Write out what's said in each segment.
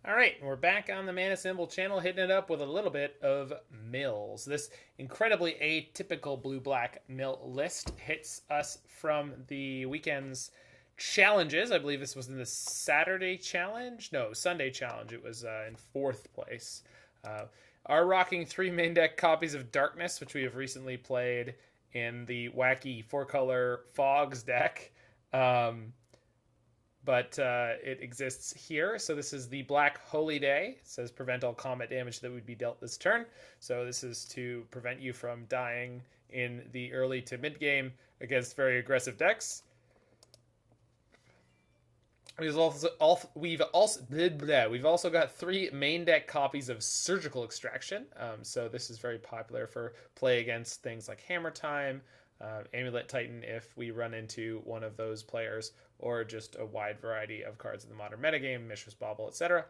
All right, we're back on the Mana Symbol channel, hitting it up with a little bit of mills. This incredibly atypical blue-black mill list hits us from the weekend's challenges. I believe this was in the Saturday challenge. No, Sunday challenge. It was in fourth place. Are rocking 3 main deck copies of Darkness, which we have recently played in the wacky 4-color Fogs deck. But it exists here. So this is the Black Holy Day. It says prevent all combat damage that would be dealt this turn. So this is to prevent you from dying in the early to mid game against very aggressive decks. We've also got 3 main deck copies of Surgical Extraction. So this is very popular for play against things like Hammer Time, Amulet Titan if we run into one of those players, or just a wide variety of cards in the modern metagame, Mishra's Bauble, etc.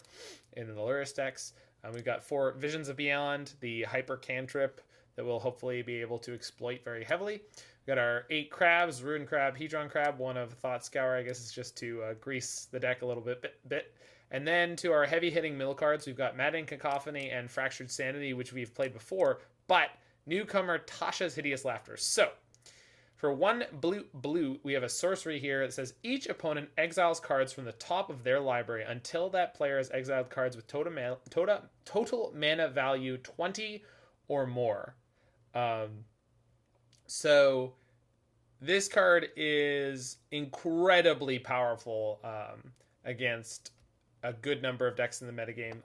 in the Lurrus decks. We've got 4 Visions of Beyond, the Hyper Cantrip that we'll hopefully be able to exploit very heavily. We've got our 8 crabs, Ruin Crab, Hedron Crab, one of Thought Scour, I guess it's just to grease the deck a little bit. And then to our heavy-hitting mill cards, we've got Maddening Cacophony and Fractured Sanity, which we've played before, but newcomer Tasha's Hideous Laughter. So, for 1 blue, we have a sorcery here that says each opponent exiles cards from the top of their library until that player has exiled cards with total mana value 20 or more. So this card is incredibly powerful against a good number of decks in the metagame,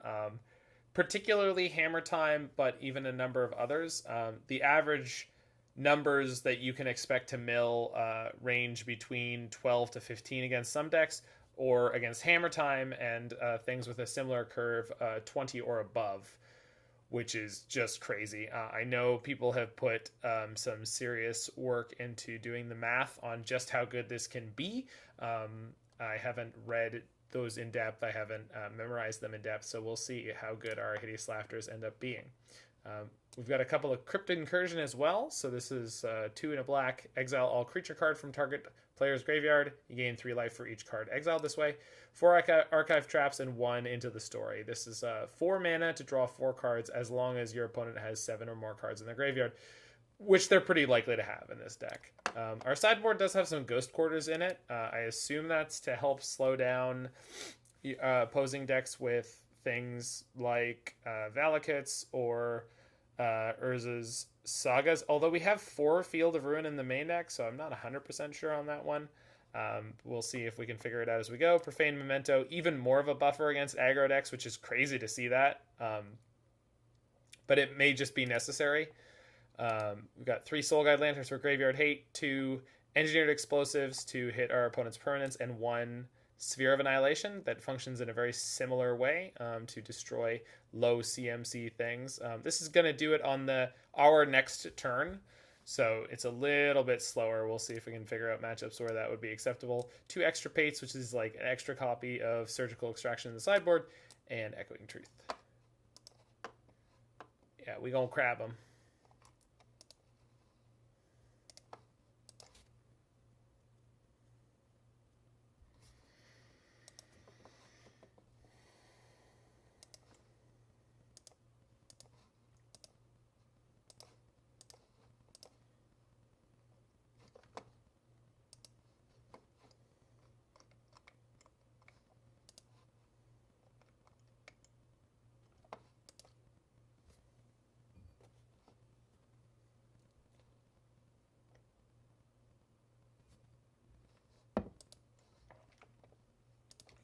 particularly Hammer Time, but even a number of others. The average numbers that you can expect to mill range between 12 to 15 against some decks, or against Hammer Time and things with a similar curve, 20 or above, which is just crazy. I know people have put some serious work into doing the math on just how good this can be. I haven't read those in depth. I haven't memorized them in depth, so we'll see how good our Hideous Laughters end up being. We've got a couple of Crypt Incursion as well. So this is 2 and a black. Exile all creature card from target player's graveyard. You gain 3 life for each card exiled this way. 4 archive traps and 1 into the story. This is 4 mana to draw 4 cards as long as your opponent has 7 or more cards in their graveyard, which they're pretty likely to have in this deck. Our sideboard does have some Ghost Quarters in it. I assume that's to help slow down opposing decks with things like Valakut's or Urza's Sagas, although we have 4 Field of Ruin in the main deck, so I'm not 100% sure on that one. We'll see if we can figure it out as we go. Profane Memento, even more of a buffer against aggro decks, which is crazy to see that. But it may just be necessary. We've got 3 Soul Guide Lanterns for Graveyard Hate, 2 Engineered Explosives to hit our opponent's permanents, and 1 Sphere of Annihilation that functions in a very similar way to destroy low CMC things. This is going to do it on our next turn, so it's a little bit slower. We'll see if we can figure out matchups where that would be acceptable. 2 Extirpates, which is like an extra copy of Surgical Extraction in the sideboard, and Echoing Truth. Yeah, we gonna crab them.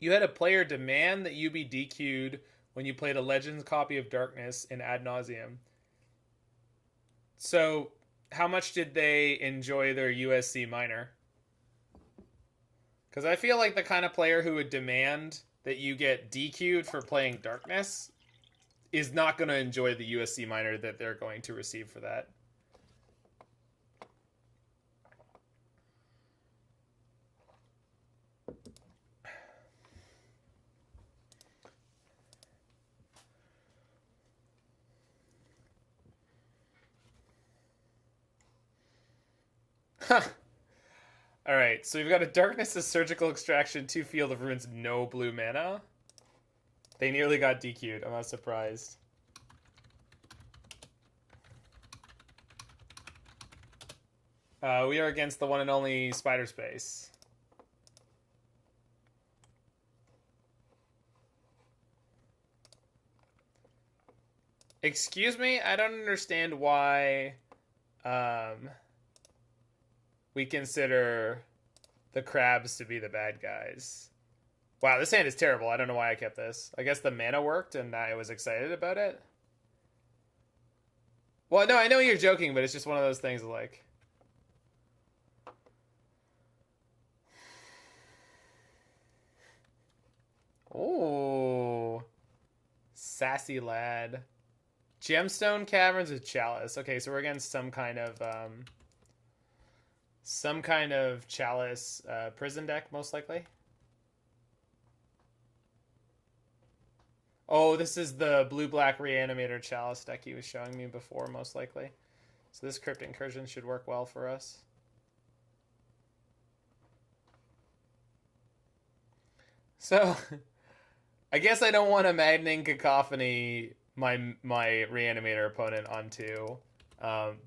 You had a player demand that you be DQ'd when you played a Legends copy of Darkness in Ad Nauseam. So, how much did they enjoy their USC minor? Because I feel like the kind of player who would demand that you get DQ'd for playing Darkness is not going to enjoy the USC minor that they're going to receive for that. Alright, so we've got a Darkness, a Surgical Extraction, 2 Field of Ruins, no blue mana. They nearly got DQ'd. I'm not surprised. We are against the one and only Spider Space. Excuse me? I don't understand why we consider the crabs to be the bad guys. Wow, this hand is terrible. I don't know why I kept this. I guess the mana worked and I was excited about it. Well, no, I know you're joking, but it's just one of those things like... Ooh. Sassy lad. Gemstone Caverns with Chalice. Okay, so we're against some kind of Chalice prison deck, most likely. Oh, this is the blue-black Reanimator Chalice deck he was showing me before, most likely. So this Crypt Incursion should work well for us. So, I guess I don't want a Maddening Cacophony my Reanimator opponent onto,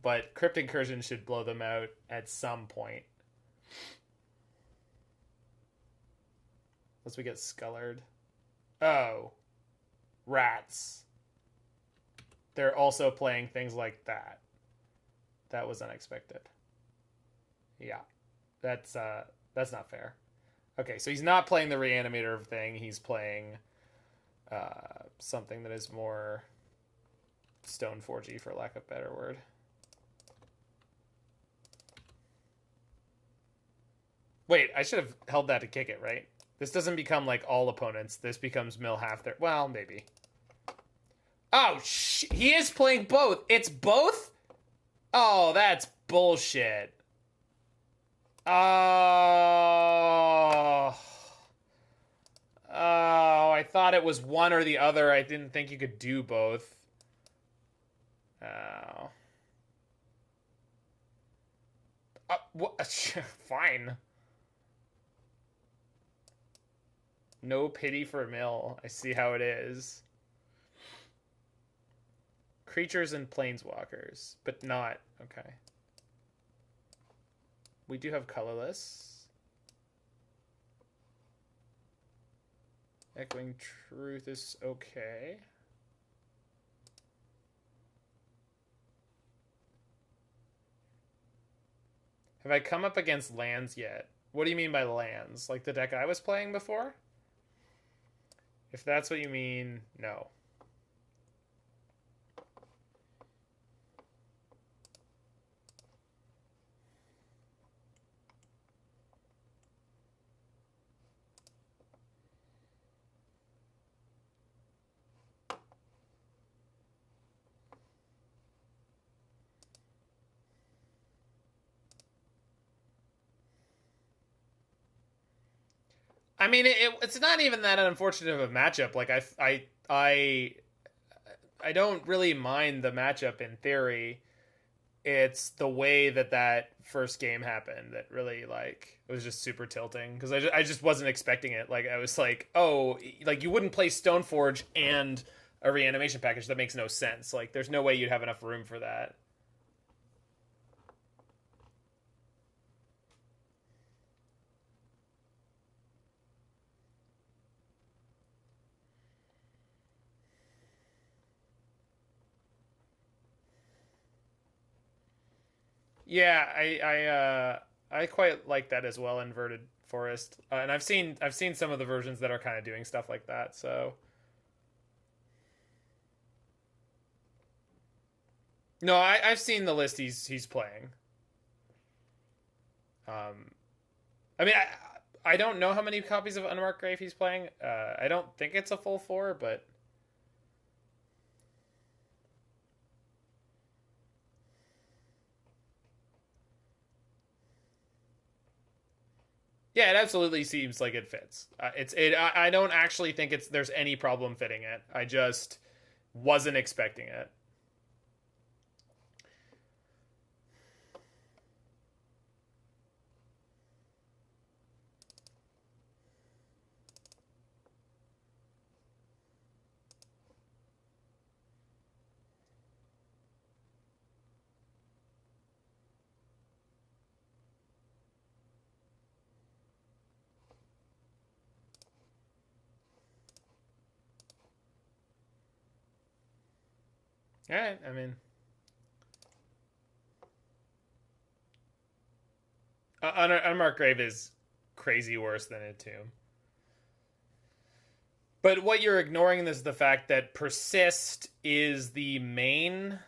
but Crypt Incursion should blow them out at some point. Unless we get Scullered. Oh. Rats. They're also playing things like that. That was unexpected. Yeah. That's not fair. Okay, so he's not playing the Reanimator thing. He's playing something that is more Stoneforge-y, for lack of a better word. Wait, I should have held that to kick it, right? This doesn't become like all opponents. This becomes mill half their... Well, maybe. Oh, he is playing both. It's both? Oh, that's bullshit. Oh, I thought it was one or the other. I didn't think you could do both. Oh. Fine. No pity for mill. I see how it is. Creatures and planeswalkers, but not... Okay. We do have colorless. Echoing Truth is okay. Have I come up against lands yet? What do you mean by lands? Like the deck I was playing before? If that's what you mean, no. I mean, it's not even that unfortunate of a matchup. Like I don't really mind the matchup in theory. It's the way that first game happened that really like it was just super tilting because I just wasn't expecting it. Like I was like, oh, like you wouldn't play Stoneforge and a reanimation package. That makes no sense. Like there's no way you'd have enough room for that. Yeah, I quite like that as well, Inverted Forest, and I've seen some of the versions that are kind of doing stuff like that. So no, I've seen the list he's playing. I mean, I don't know how many copies of Unmarked Grave he's playing. I don't think it's a full 4, but. Yeah, it absolutely seems like it fits. I don't actually think there's any problem fitting it. I just wasn't expecting it. Alright, I mean... Unmarked Grave is crazy worse than Entomb. But what you're ignoring is the fact that Persist is the main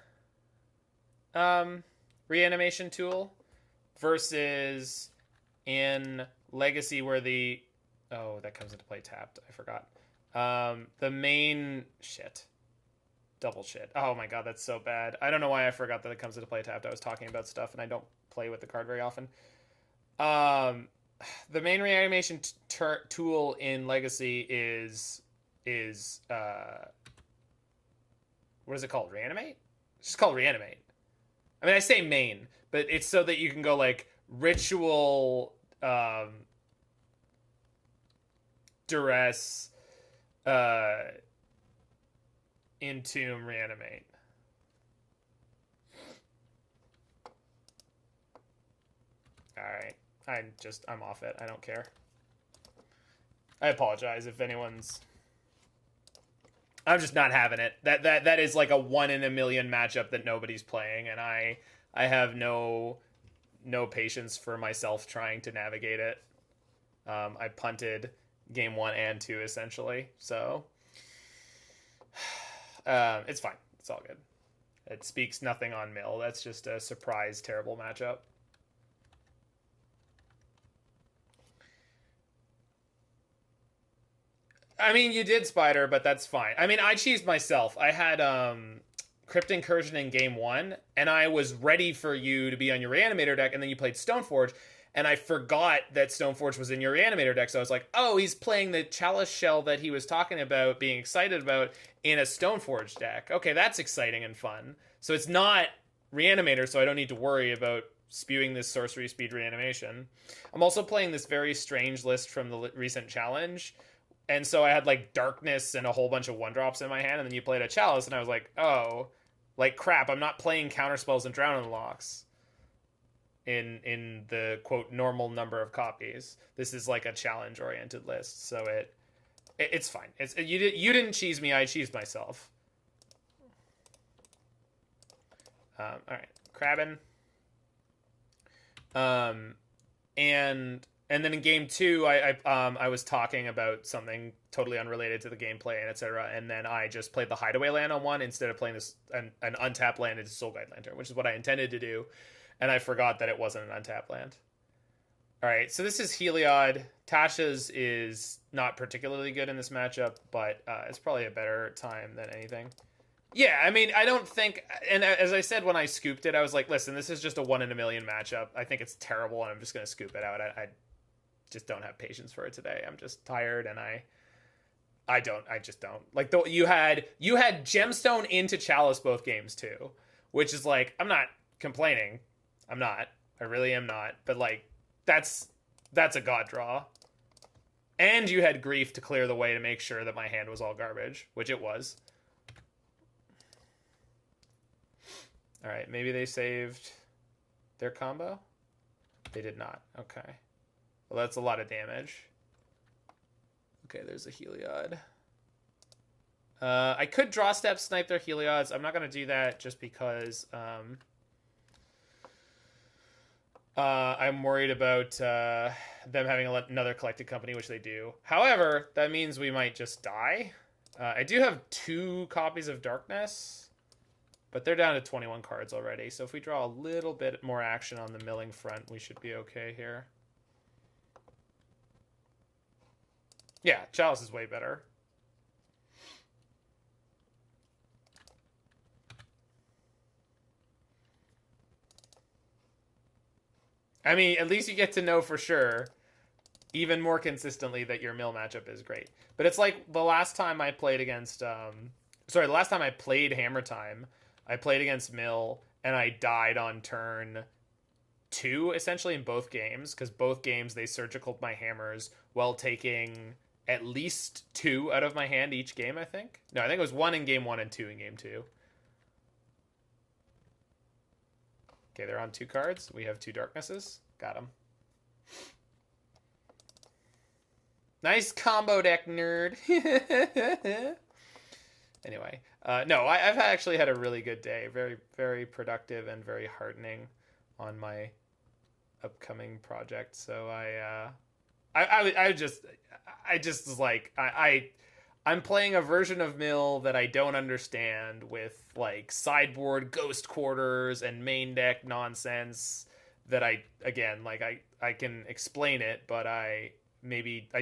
reanimation tool versus in Legacy where the... Oh, that comes into play tapped. I forgot. The main... Shit. Double shit. Oh my god, that's so bad. I don't know why I forgot that it comes into play tapped. I was talking about stuff and I don't play with the card very often. The main reanimation tool in Legacy is what is it called? Reanimate? It's just called Reanimate. I mean, I say main, but it's so that you can go like ritual, duress, Entomb, Reanimate. Alright. I'm off it. I don't care. I apologize if anyone's... I'm just not having it. That is like a 1 in a million matchup that nobody's playing, and I have no patience for myself trying to navigate it. I punted game 1 and 2 essentially, so it's fine. It's all good. It speaks nothing on mill. That's just a surprise terrible matchup. I mean, you did Spider, but that's fine. I mean, I cheesed myself. I had Crypt Incursion in game 1, and I was ready for you to be on your Reanimator deck, and then you played Stoneforge, and I forgot that Stoneforge was in your Reanimator deck, so I was like, oh, he's playing the Chalice Shell that he was talking about, being excited about, in a Stoneforge deck. Okay, that's exciting and fun. So it's not Reanimator, so I don't need to worry about spewing this sorcery speed reanimation. I'm also playing this very strange list from the recent challenge, and so I had, like, Darkness and a whole bunch of 1-drops in my hand, and then you played a Chalice, and I was like, oh, like, crap, I'm not playing Counterspells and Drown Unlocks in the, quote, normal number of copies. This is, like, a challenge-oriented list, so it's fine. You didn't cheese me, I cheesed myself. Alright, Crabbin. And then in game 2, I was talking about something totally unrelated to the gameplay and etc. And then I just played the Hideaway land on 1 instead of playing this an untapped land into Soul Guide Lantern, which is what I intended to do. And I forgot that it wasn't an untapped land. All right, so this is Heliod. Tasha's is not particularly good in this matchup, but it's probably a better time than anything. Yeah, I mean, I don't think... And as I said when I scooped it, I was like, listen, this is just a 1 in a million matchup. I think it's terrible, and I'm just going to scoop it out. I just don't have patience for it today. I'm just tired, and I just don't. Like, you had Gemstone into Chalice both games, too. Which is like, I'm not complaining. I'm not. I really am not. But, like, that's a god draw. And you had Grief to clear the way to make sure that my hand was all garbage, which it was. Alright, maybe they saved their combo? They did not. Okay. Well, that's a lot of damage. Okay, there's a Heliod. I could draw step snipe their Heliods. I'm not going to do that just because I'm worried about them having another collected company, which they do. However, that means we might just die. I do have 2 copies of Darkness. But they're down to 21 cards already, so if we draw a little bit more action on the milling front, we should be okay here. Yeah, Chalice is way better. I mean, at least you get to know for sure, even more consistently, that your mill matchup is great. But it's like the last time I played against... the last time I played Hammer Time... I played against Mill, and I died on turn 2, essentially, in both games, because both games they surgicaled my hammers while taking at least 2 out of my hand each game, I think. No, I think it was 1 in game 1 and 2 in game 2. Okay, they're on 2 cards. We have 2 Darknesses. Got them. Nice combo deck, nerd. Anyway, No, I've actually had a really good day. Very, very productive and very heartening on my upcoming project. So I just was like, I'm playing a version of Mill that I don't understand with like sideboard ghost quarters and main deck nonsense that I can explain it, but I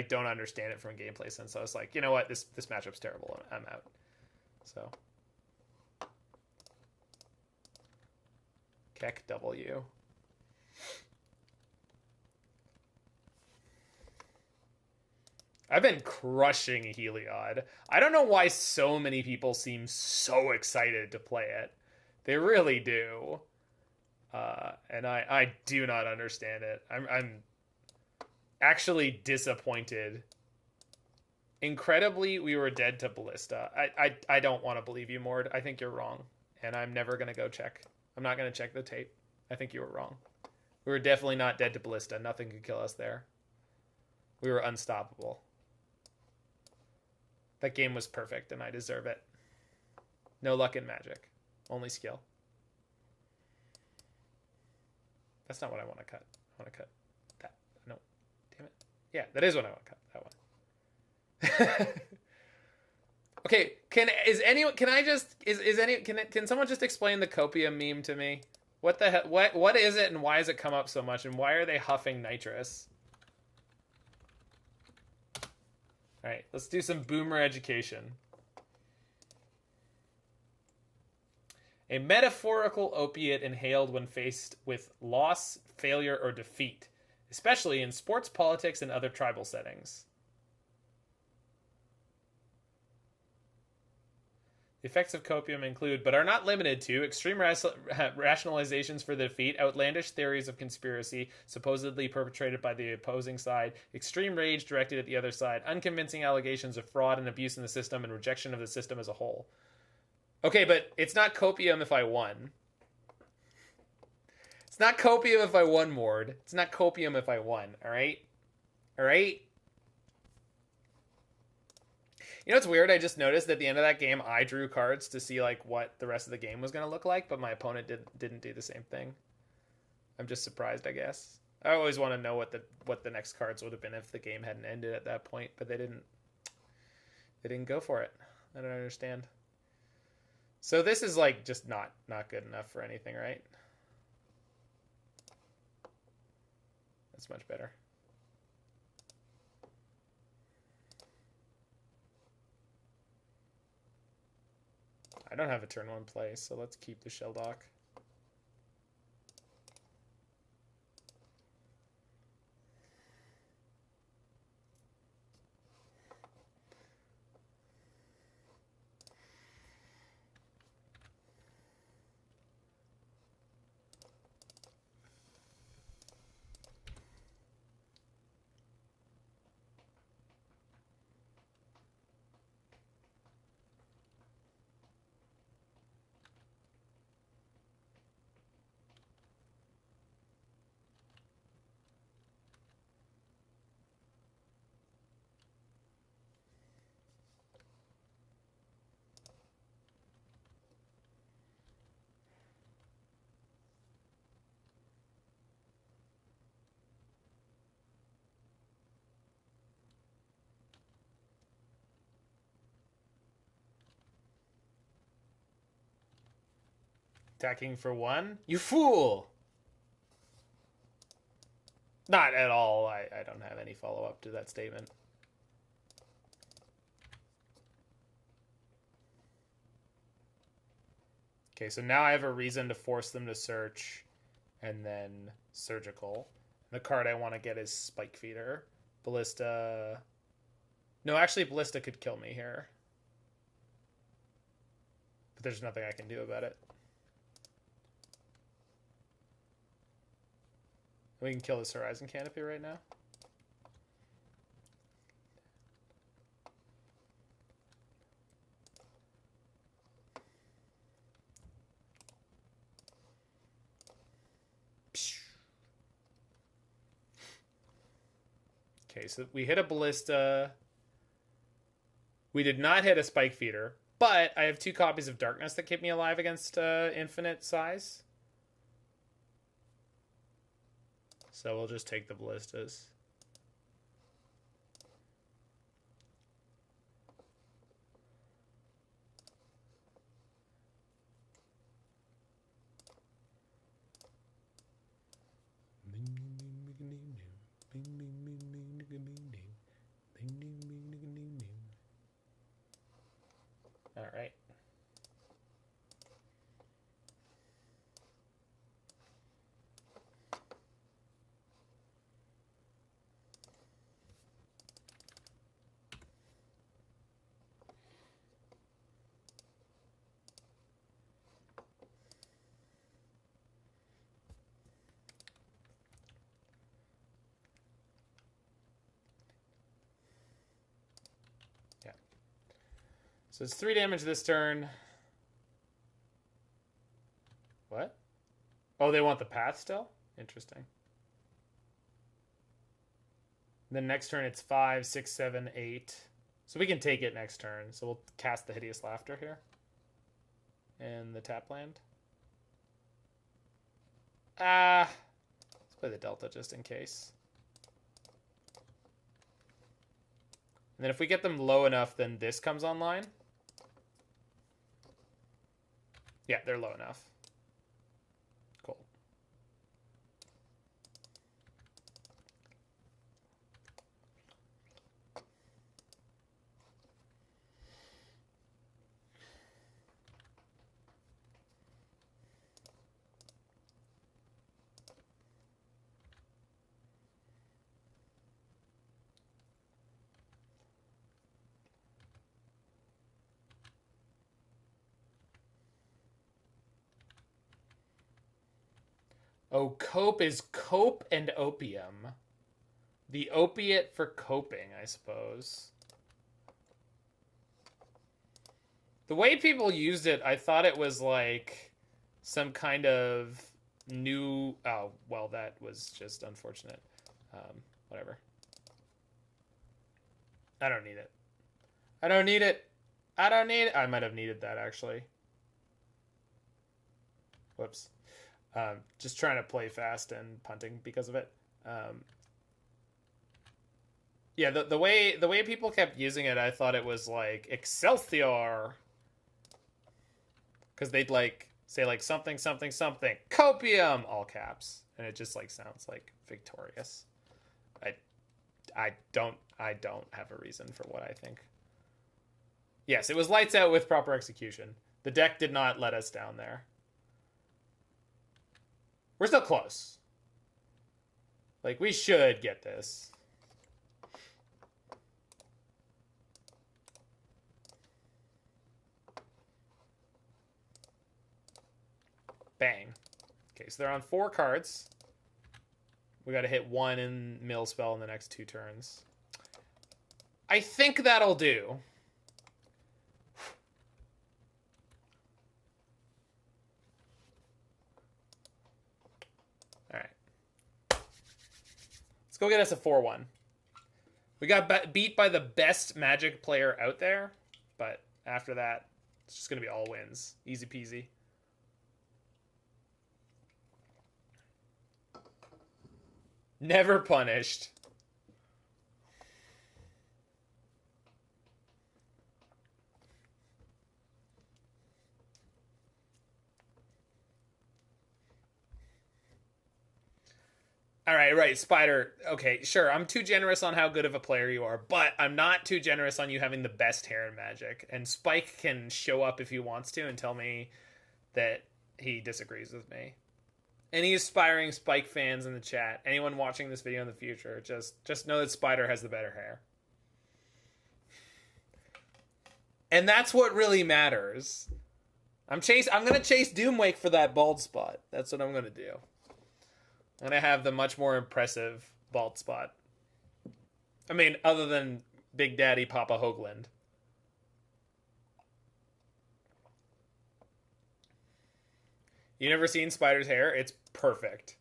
don't understand it from a gameplay sense. So I was like, you know what, this matchup's terrible. I'm out. So Keck W. I've been crushing Heliod. I don't know why so many people seem so excited to play it. They really do. And I do not understand it. I'm actually disappointed. Incredibly, we were dead to Ballista. I don't want to believe you, Mord. I think you're wrong. And I'm never going to go check. I'm not going to check the tape. I think you were wrong. We were definitely not dead to Ballista. Nothing could kill us there. We were unstoppable. That game was perfect, and I deserve it. No luck in Magic. Only skill. That's not what I want to cut. I want to cut that. No. Damn it. Yeah, that is what I want to cut. That one. Okay, can someone just explain the copium meme to me? What the hell? What is it, and why has it come up so much, and why are they huffing nitrous? All right, let's do some boomer education. A metaphorical opiate inhaled when faced with loss, failure, or defeat, especially in sports, politics, and other tribal settings. The effects of copium include, but are not limited to, extreme rationalizations for the defeat, outlandish theories of conspiracy supposedly perpetrated by the opposing side, extreme rage directed at the other side, unconvincing allegations of fraud and abuse in the system, and rejection of the system as a whole. Okay, but it's not copium if I won. It's not copium if I won, Mord. It's not copium if I won, alright? Alright? You know what's weird? I just noticed at the end of that game, I drew cards to see like what the rest of the game was going to look like, but my opponent didn't do the same thing. I'm just surprised, I guess. I always want to know what the next cards would have been if the game hadn't ended at that point, but they didn't go for it. I don't understand. So this is like just not good enough for anything, right? That's much better. I don't have a turn 1 play, so let's keep the Shelldock. Attacking for 1? You fool! Not at all. I don't have any follow-up to that statement. Okay, so now I have a reason to force them to search and then surgical. The card I want to get is Spike Feeder. Ballista. No, actually Ballista could kill me here. But there's nothing I can do about it. We can kill this Horizon Canopy right now. Okay, so we hit a Ballista. We did not hit a Spike Feeder, But I have 2 copies of Darkness that keep me alive against infinite size. So we'll just take the ballistas. All right. So it's 3 damage this turn. What? Oh, they want the path still? Interesting. Then next turn it's 5, 6, 7, 8. So we can take it next turn. So we'll cast the Hideous Laughter here. And the tap land. Let's play the Delta just in case. And then if we get them low enough, then this comes online. Yeah, they're low enough. Cool. Oh, cope is cope and opium. The opiate for coping, I suppose. The way people used it, I thought it was like some kind of new... Oh, well, that was just unfortunate. Whatever. I don't need it. I don't need it. I don't need it. I might have needed that, actually. Whoops. Just trying to play fast and punting because of it. Yeah, the way people kept using it, I thought it was like Excelsior, because they'd like say like something something something copium, all caps, and it just like sounds like victorious. I don't have a reason for what I think. Yes, it was lights out with proper execution. The deck did not let us down there. We're still close. Like, we should get this. Bang. Okay, so they're on 4 cards. We got to hit 1 in mill spell in the next 2 turns. I think that'll do. Go get us a 4-1. We got beat by the best Magic player out there, but after that, it's just going to be all wins. Easy peasy. Never punished. All right, Spider. Okay, sure, I'm too generous on how good of a player you are, but I'm not too generous on you having the best hair in Magic. And Spike can show up if he wants to and tell me that he disagrees with me. Any aspiring Spike fans in the chat, anyone watching this video in the future, just know that Spider has the better hair. And that's what really matters. I'm going to chase Doomwake for that bald spot. That's what I'm going to do. I'm going to have the much more impressive bald spot. I mean, other than Big Daddy Papa Hoagland. You never seen Spider's hair? It's perfect.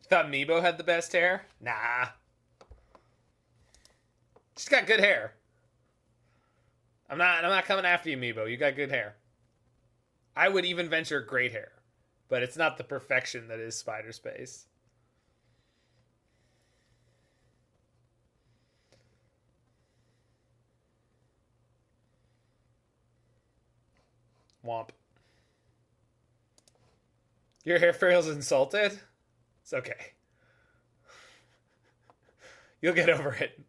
Thought Meebo had the best hair? Nah. She's got good hair. I'm not coming after you, Meebo. You got good hair. I would even venture great hair. But it's not the perfection that is Spider Space. Womp. Your hair feels insulted? It's okay. You'll get over it.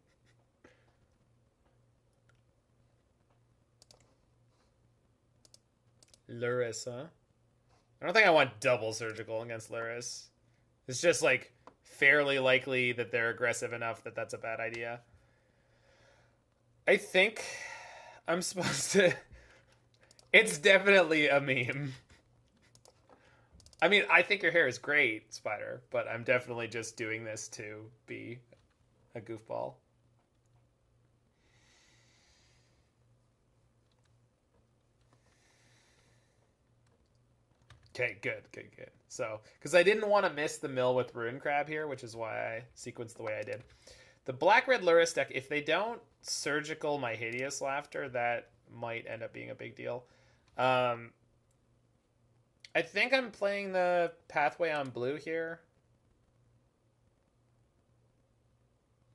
Lurrus, huh? I don't think I want double surgical against Lurrus. It's just like fairly likely that they're aggressive enough that that's a bad idea. I think I'm supposed to... It's definitely a meme. I mean, I think your hair is great, Spider, but I'm definitely just doing this to be a goofball. Okay, good. So, because I didn't want to miss the mill with Rune Crab here, which is why I sequenced the way I did. The Black-Red Lurrus deck, if they don't surgical my Hideous Laughter, that might end up being a big deal. I think I'm playing the Pathway on blue here.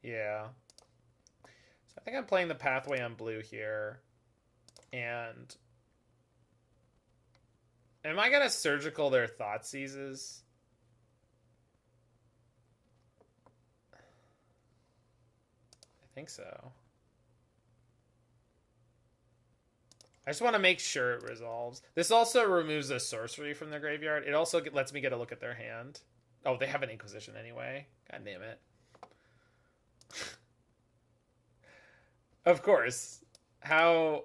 Yeah. So I think I'm playing the Pathway on blue here. And... Am I going to surgical their Thought Seizes? I think so. I just want to make sure it resolves. This also removes a sorcery from the graveyard. It also lets me get a look at their hand. Oh, they have an Inquisition anyway. God damn it. Of course. How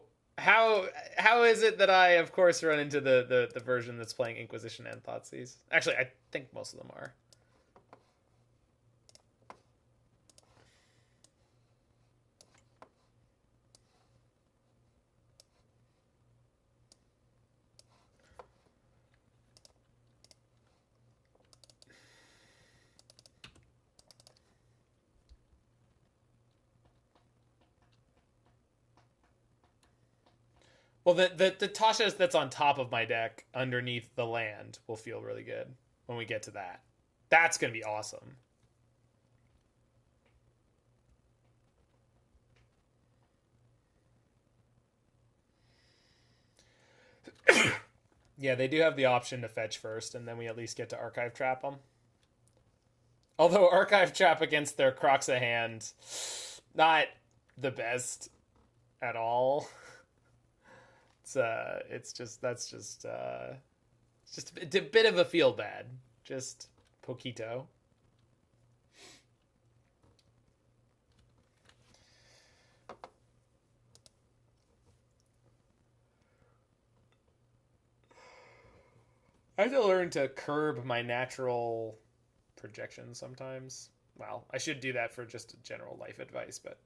is it that I, of course, run into the version that's playing Inquisition and Thoughtseize? Actually, I think most of them are. Well, the Tasha that's on top of my deck underneath the land will feel really good when we get to that. That's going to be awesome. Yeah, they do have the option to fetch first, and then we at least get to Archive Trap them. Although Archive Trap against their Croxa hand, not the best at all. It's just a bit of a feel bad. Just poquito. I have to learn to curb my natural projection sometimes. Well, I should do that for just general life advice, but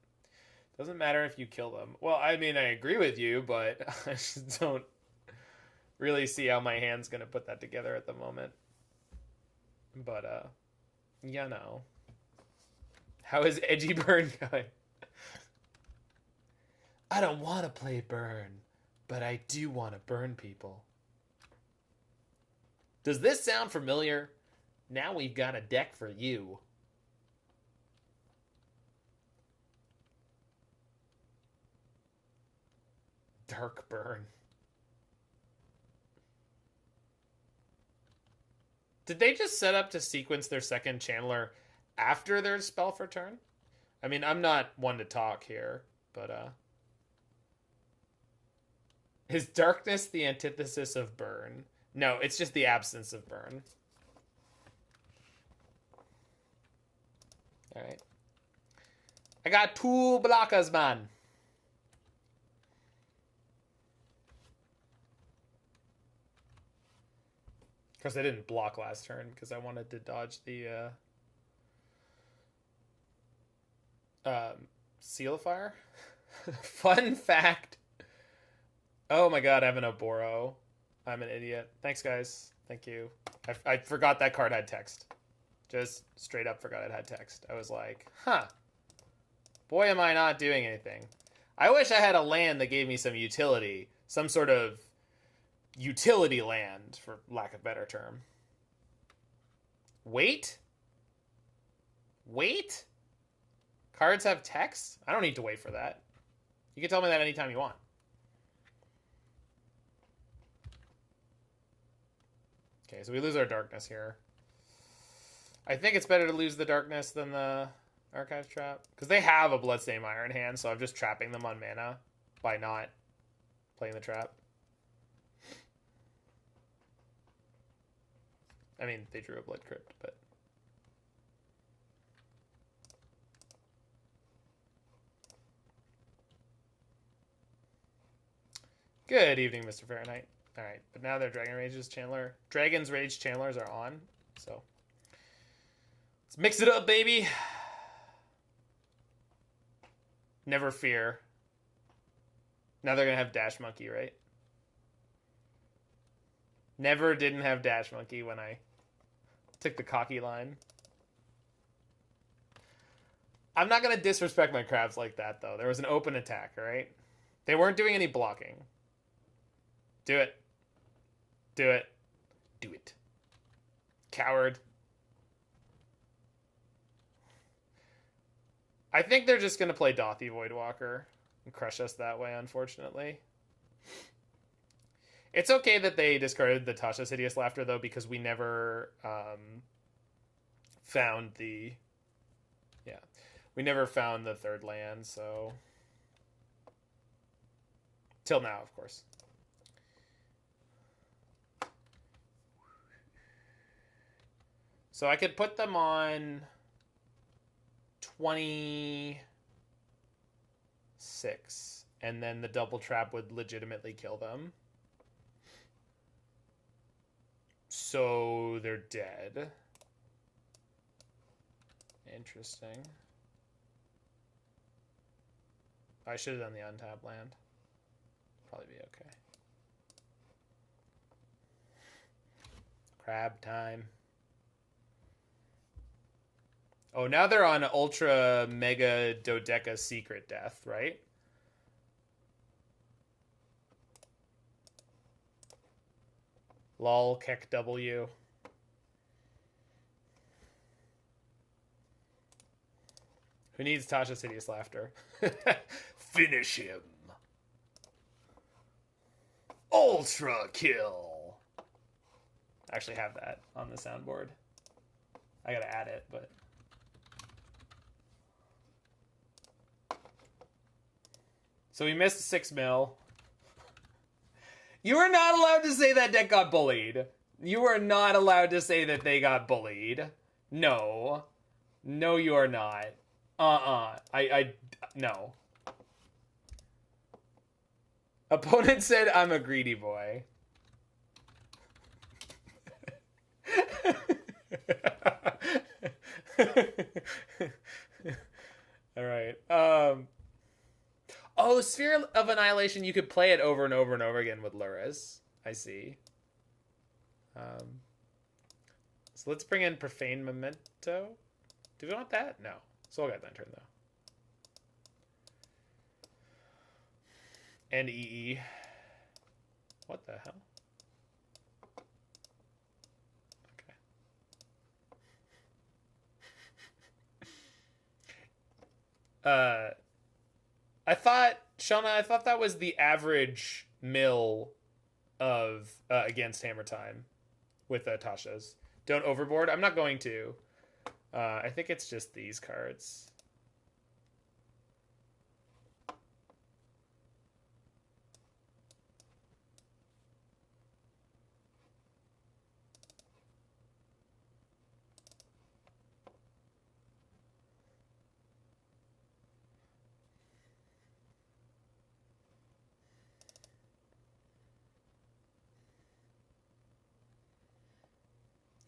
it doesn't matter if you kill them. Well, I mean, I agree with you, but I just don't really see how my hand's going to put that together at the moment. But, you know. How is Edgy Burn going? I don't want to play Burn, but I do want to burn people. Does this sound familiar? Now we've got a deck for you. Dark Burn. Did they just set up to sequence their second Channeler after their spell for turn? I mean, I'm not one to talk here, but is darkness the antithesis of burn? No, it's just the absence of burn. Alright. I got 2 blockers, man. Of course, I didn't block last turn because I wanted to dodge the Seal of Fire. Fun fact. Oh my god, I have an Oboro. I'm an idiot. Thanks, guys. Thank you. I forgot that card had text. Just straight up forgot it had text. I was like, huh. Boy, am I not doing anything. I wish I had a land that gave me some utility. Some sort of utility land, for lack of a better term. Wait? Wait? Cards have text? I don't need to wait for that. You can tell me that anytime you want. Okay, so we lose our darkness here. I think it's better to lose the darkness than the Archive Trap. Because they have a Bloodstained Mire in hand, so I'm just trapping them on mana by not playing the trap. I mean, they drew a Blood Crypt, but... Good evening, Mr. Fahrenheit. Alright, but now their Dragon's Rage Channelers are on, so... Let's mix it up, baby! Never fear. Now they're gonna have Dash Monkey, right? Never didn't have Dash Monkey when I took the cocky line. I'm not gonna disrespect my crabs like that, though. There was an open attack, alright? They weren't doing any blocking. Do it. Do it. Do it. Coward. I think they're just going to play Dothy Voidwalker and crush us that way, unfortunately. It's okay that they discarded the Tasha's Hideous Laughter, though, because we never found the... Yeah. We never found the third land, so... Till now, of course. So I could put them on 26, and then the double trap would legitimately kill them. So they're dead. Interesting. I should have done the untapped land. Probably be okay. Crab time. Oh, now they're on Ultra Mega Dodeca Secret Death, right? Lol, Keck W. Who needs Tasha's Hideous Laughter? Finish him. Ultra kill. I actually have that on the soundboard. I gotta add it, but... So we missed 6 mil. You are not allowed to say that deck got bullied. You are not allowed to say that they got bullied. No. No, you are not. No. Opponent said I'm a greedy boy. All right. Oh, Sphere of Annihilation, you could play it over and over and over again with Lurrus. I see. So let's bring in Profane Memento. Do we want that? No. Soul Guide's turn, though. And EE. What the hell? Okay. Shona, I thought that was the average mill of against Hammer Time with Tasha's. Don't overboard. I'm not going to. I think it's just these cards.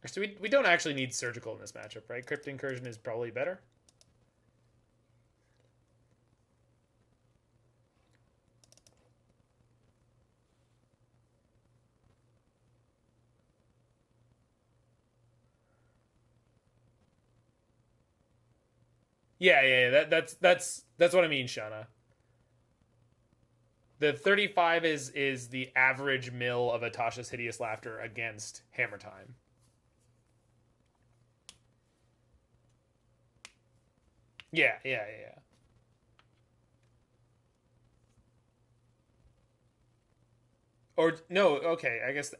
So we don't actually need Surgical in this matchup, right? Crypt Incursion is probably better. Yeah. That's what I mean, Shauna. The 35 is the average mill of a Tasha's Hideous Laughter against Hammer Time. Yeah. Or no, okay. I guess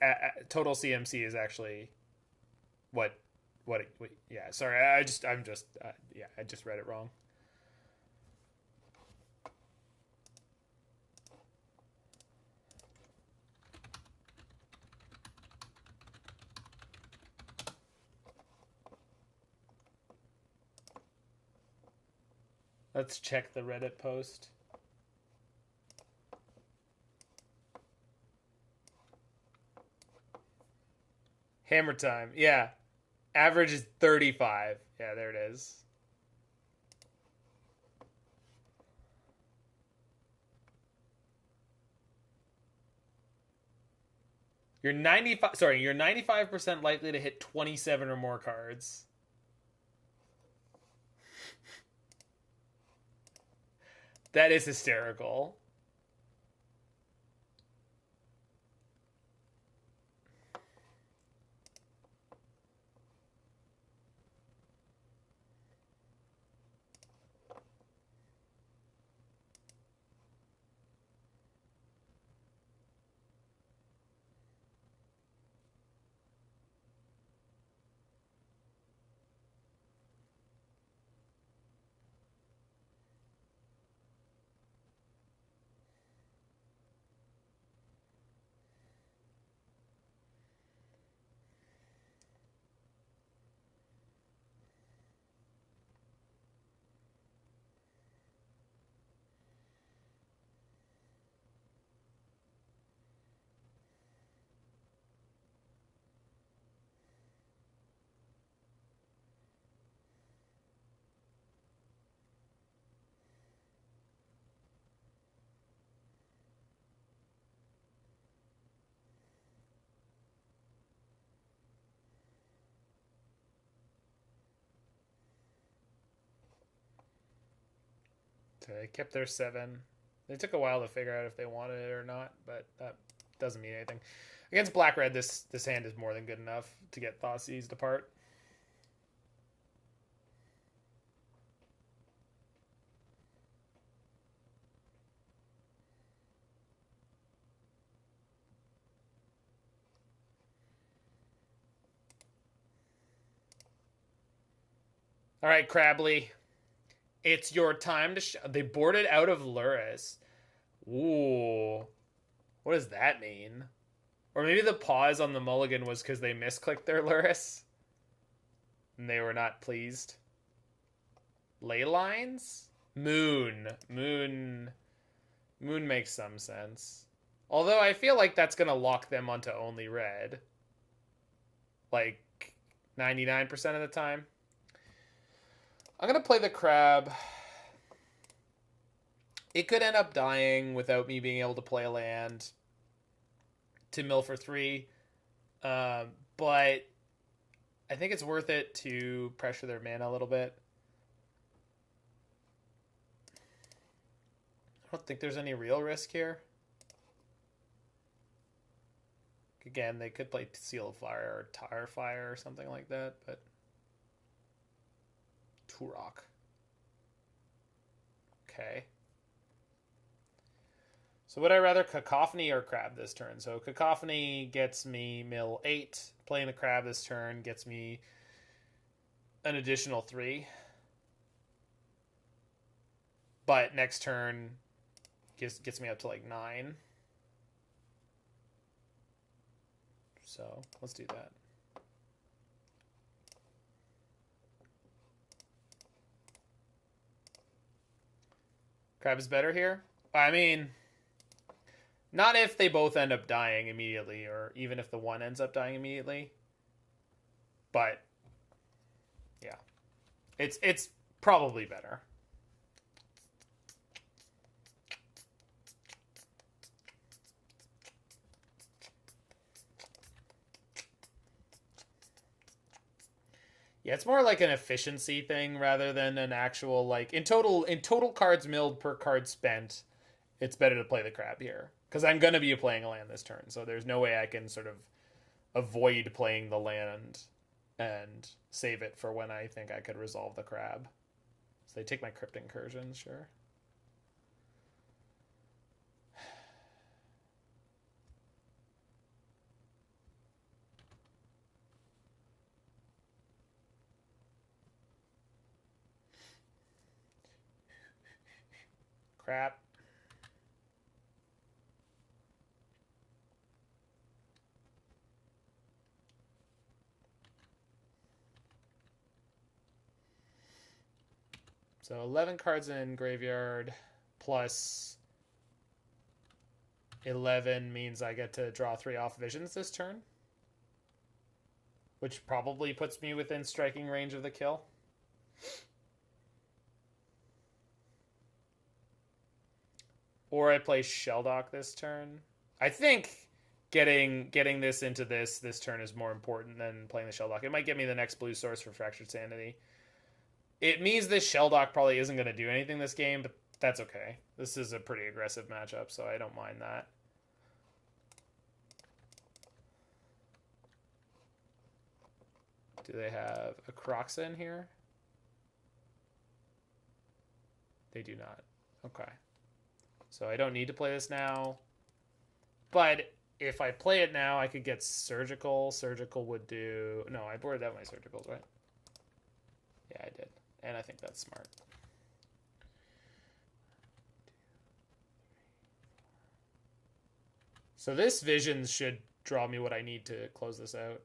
total CMC is actually what yeah. Sorry, I just read it wrong. Let's check the Reddit post. Hammer Time. Yeah. Average is 35. Yeah, there it is. You're 95% likely to hit 27 or more cards. That is hysterical. So they kept their 7. They took a while to figure out if they wanted it or not, but that doesn't mean anything. Against Black Red, this hand is more than good enough to get Thoughtseize apart. All right, Crably. It's your time to they boarded out of Lurrus. Ooh. What does that mean? Or maybe the pause on the mulligan was because they misclicked their Lurrus. And they were not pleased. Ley lines? Moon makes some sense. Although I feel like that's going to lock them onto only red. Like 99% of the time. I'm going to play the crab. It could end up dying without me being able to play a land to mill for 3. But I think it's worth it to pressure their mana a little bit. I don't think there's any real risk here. Again, they could play Seal of Fire or Tire Fire or something like that, but Turok. Okay. So would I rather Cacophony or Crab this turn? So Cacophony gets me mill 8. Playing the Crab this turn gets me an additional 3. But next turn gets me up to like 9. So let's do that. Crab is better here? I mean, not if they both end up dying immediately, or even if the one ends up dying immediately. But yeah, it's probably better. Yeah, it's more like an efficiency thing rather than an actual like in total cards milled per card spent. It's better to play the crab here because I'm gonna be playing a land this turn, so there's no way I can sort of avoid playing the land and save it for when I think I could resolve the crab. So they take my Crypt Incursion, sure. Crap. So 11 cards in graveyard plus 11 means I get to draw 3 off visions this turn, which probably puts me within striking range of the kill. Or I play Shelldock this turn. I think getting this into this turn is more important than playing the Shelldock. It might get me the next blue source for Fractured Sanity. It means this Shelldock probably isn't going to do anything this game, but that's okay. This is a pretty aggressive matchup, so I don't mind that. Do they have a Croxa in here? They do not. Okay. So I don't need to play this now. But if I play it now, I could get Surgical. Surgical would do... No, I boarded out my Surgicals, right? Yeah, I did. And I think that's smart. So this vision should draw me what I need to close this out.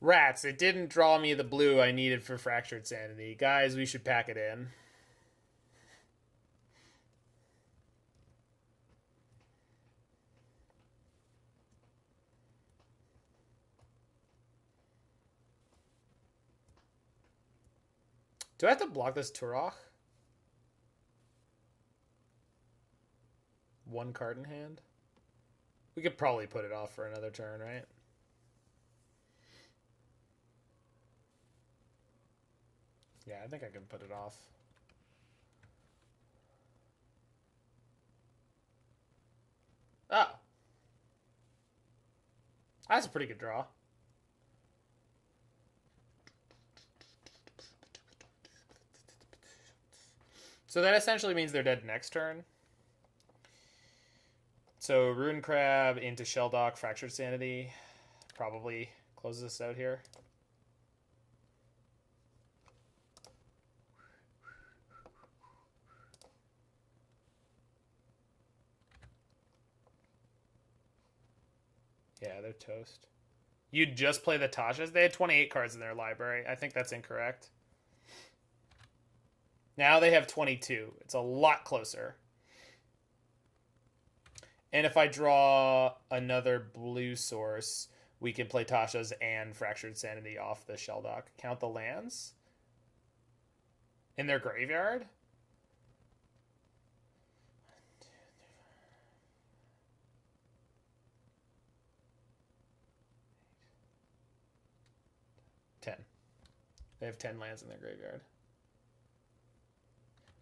Rats, it didn't draw me the blue I needed for Fractured Sanity. Guys, we should pack it in. Do I have to block this Turok? 1 card in hand? We could probably put it off for another turn, right? Yeah, I think I can put it off. Oh. That's a pretty good draw. So that essentially means they're dead next turn. So Rune Crab into Shelldock, Fractured Sanity. Probably closes this out here. Yeah, they're toast. You'd just play the Tashas? They had 28 cards in their library. I think that's incorrect. Now they have 22. It's a lot closer. And if I draw another blue source, we can play Tasha's and Fractured Sanity off the Shelldock. Count the lands in their graveyard? 10. They have 10 lands in their graveyard.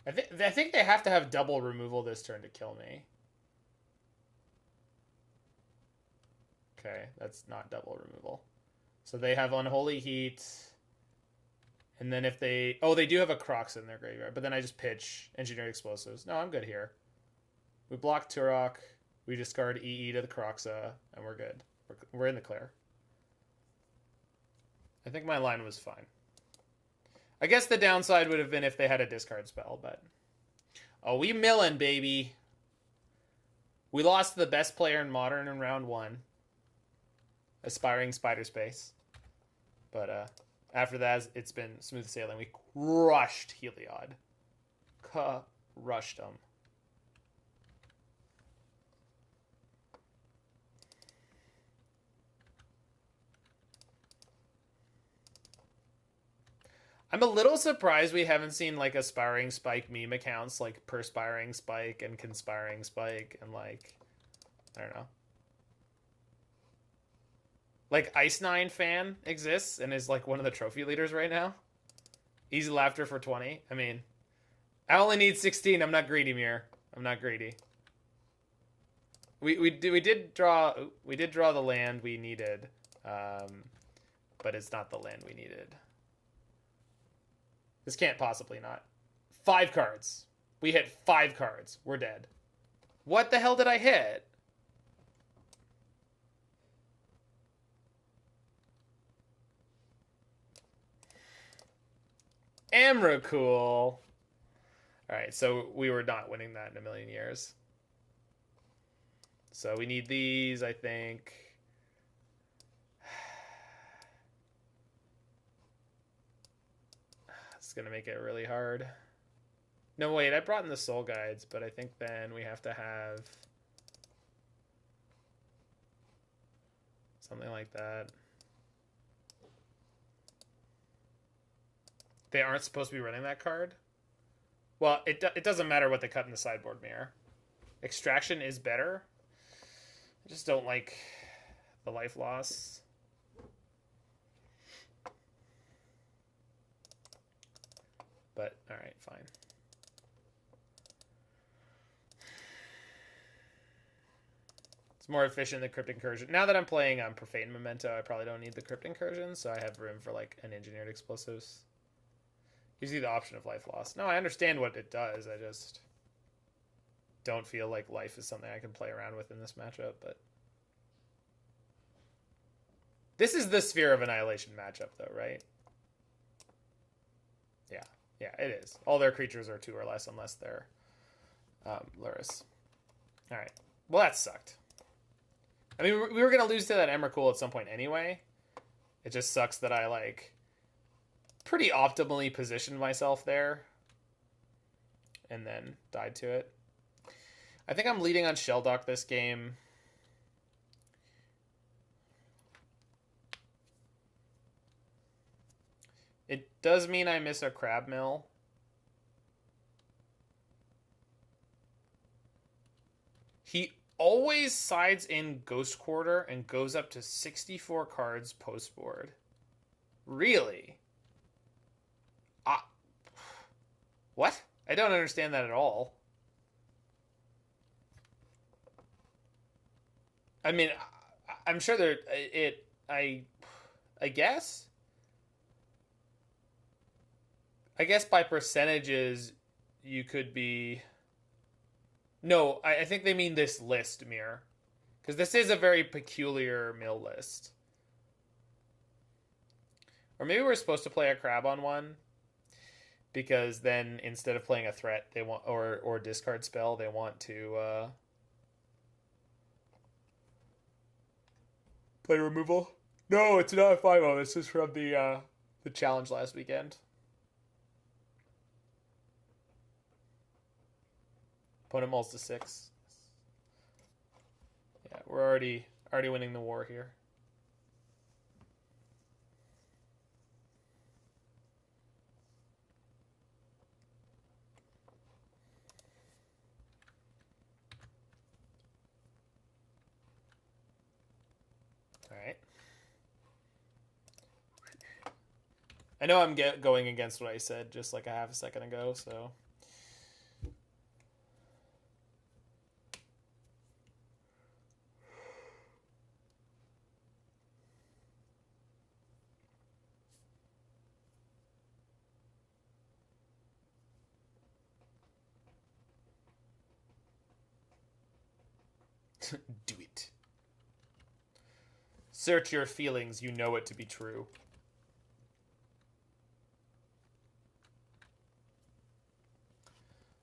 I think they have to have double removal this turn to kill me. Okay, that's not double removal. So they have Unholy Heat. And then if they... Oh, they do have a Croxa in their graveyard. But then I just pitch Engineered Explosives. No, I'm good here. We block Turok. We discard EE to the Croxa. And we're good. We're in the clear. I think my line was fine. I guess the downside would have been if they had a discard spell, but... Oh, we millin', baby. We lost to the best player in Modern in round 1. Aspiring Spider Space. But after that, it's been smooth sailing. We crushed Heliod. Crushed them. I'm a little surprised we haven't seen like Aspiring Spike meme accounts like Perspiring Spike and Conspiring Spike and like, I don't know. Like Ice Nine fan exists and is like one of the trophy leaders right now. Easy laughter for 20. I mean, I only need 16. I'm not greedy, Mir. I'm not greedy. We did draw the land we needed, but it's not the land we needed. This can't possibly not. 5 cards. We hit 5 cards. We're dead. What the hell did I hit? Amracool. Alright, so we were not winning that in a million years. So we need these, I think. It's going to make it really hard. No, wait, I brought in the Soul Guides, but I think then we have to have something like that. They aren't supposed to be running that card? Well, it doesn't matter what they cut in the sideboard mirror. Extraction is better. I just don't like the life loss. But, alright, fine. It's more efficient than Crypt Incursion. Now that I'm playing Profane Memento, I probably don't need the Crypt Incursion, so I have room for like an Engineered Explosives. Gives you the option of life loss. No, I understand what it does. I just don't feel like life is something I can play around with in this matchup, but this is the Sphere of Annihilation matchup though, right? Yeah, it is. All their creatures are 2 or less unless they're Lurrus. Alright. Well, that sucked. I mean, we were going to lose to that Emrakul at some point anyway. It just sucks that I, like, pretty optimally positioned myself there and then died to it. I think I'm leading on Shelldock this game. It does mean I miss a Crab Mill. He always sides in Ghost Quarter and goes up to 64 cards post board. Really? What? I don't understand that at all. I mean, I'm sure there I guess. I guess by percentages, you could be... No, I think they mean this list, Mir. Because this is a very peculiar mill list. Or maybe we're supposed to play a crab on one. Because then, instead of playing a threat, they want or discard spell, they want to play removal. No, it's not a 5-0. This is from the challenge last weekend. Opponent mulls to 6. Yeah, we're already winning the war here. All right. I know I'm going against what I said just like a half a second ago, so... Do it. Search your feelings, you know it to be true.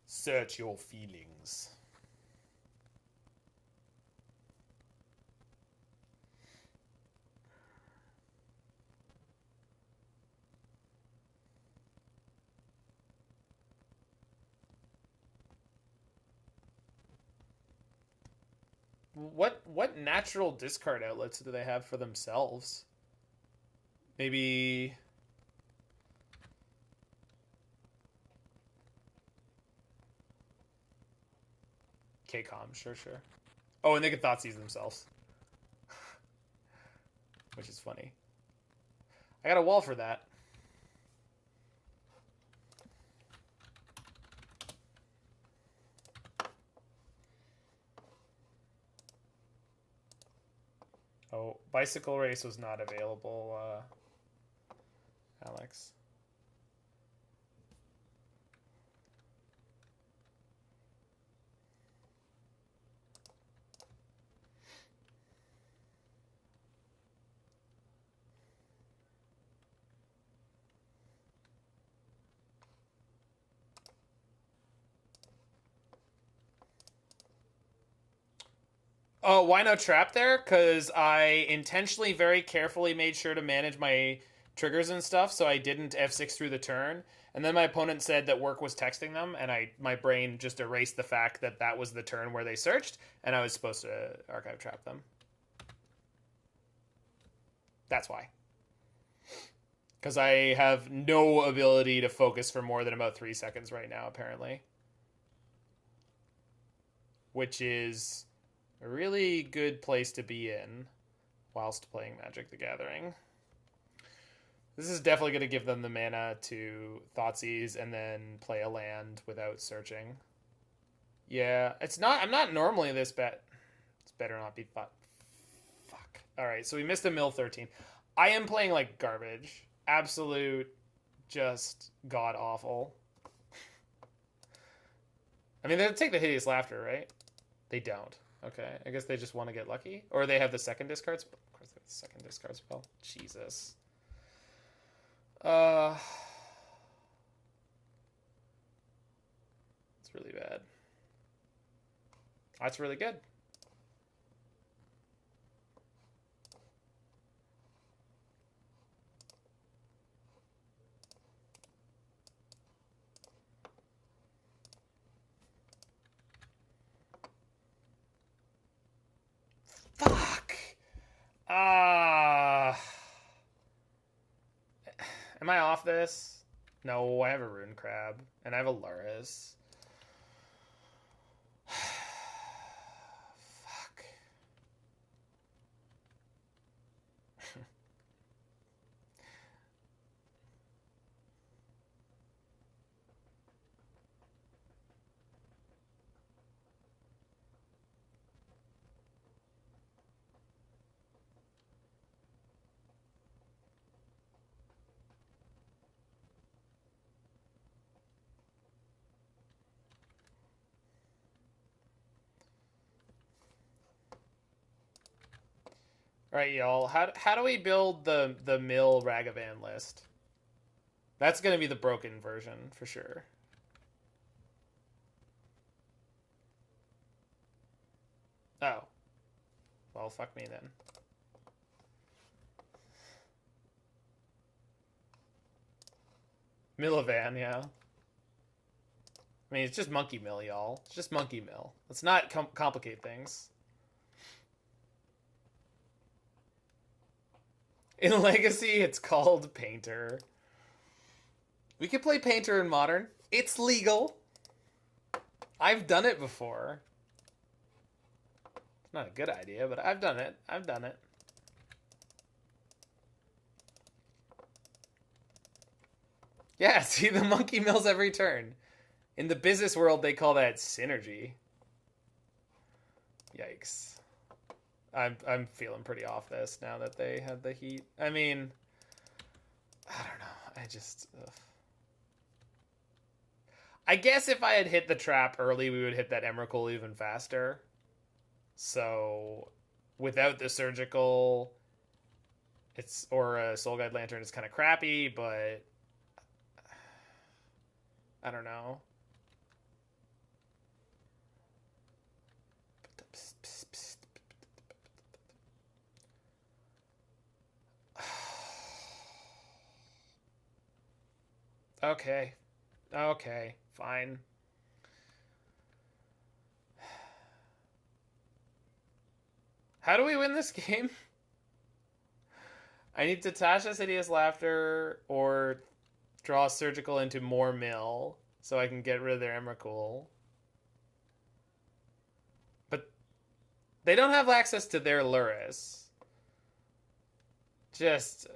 Search your feelings. what natural discard outlets do they have for themselves? Maybe KCOM, sure. Oh, and they can Thoughtseize themselves. Which is funny. I got a wall for that. Oh, Bicycle Race was not available, Alex. Oh, why no trap there? Because I intentionally very carefully made sure to manage my triggers and stuff, so I didn't F6 through the turn. And then my opponent said that work was texting them, and my brain just erased the fact that that was the turn where they searched, and I was supposed to archive trap them. That's why. Because I have no ability to focus for more than about 3 seconds right now, apparently. Which is a really good place to be in whilst playing Magic the Gathering. This is definitely going to give them the mana to Thoughtseize and then play a land without searching. Yeah, it's not. I'm not normally this bad. It's better not be thought. Fuck. All right, so we missed a mill 13. I am playing like garbage. Absolute, just god awful. I mean, they'll take the Hideous Laughter, right? They don't. Okay, I guess they just want to get lucky. Or they have the second discard spell. Of course they have the second discard spell. Jesus. It's really bad. That's really good. Fuck. Am I off this? No, I have a Rune Crab. And I have a Lurrus. Fuck. All right, y'all. How do we build the mill Ragavan list? That's gonna be the broken version for sure. Oh, well, fuck me then. Millavan, yeah. I mean, it's just Monkey Mill, y'all. It's just Monkey Mill. Let's not complicate things. In Legacy, it's called Painter. We could play Painter in Modern. It's legal. I've done it before. It's not a good idea, but I've done it. I've done it. Yeah, see, the monkey mills every turn. In the business world, they call that synergy. Yikes. I'm feeling pretty off this now that they had the heat. I mean, I don't know. I just... Ugh. I guess if I had hit the trap early, we would hit that Emrakul even faster. So, without the surgical, or a Soul Guide Lantern, it's kind of crappy, but I don't know. Okay. Okay. Fine. How do we win this game? I need to Tasha's Hideous Laughter or draw Surgical into more mill so I can get rid of their Emrakul. But they don't have access to their Lurrus. Just,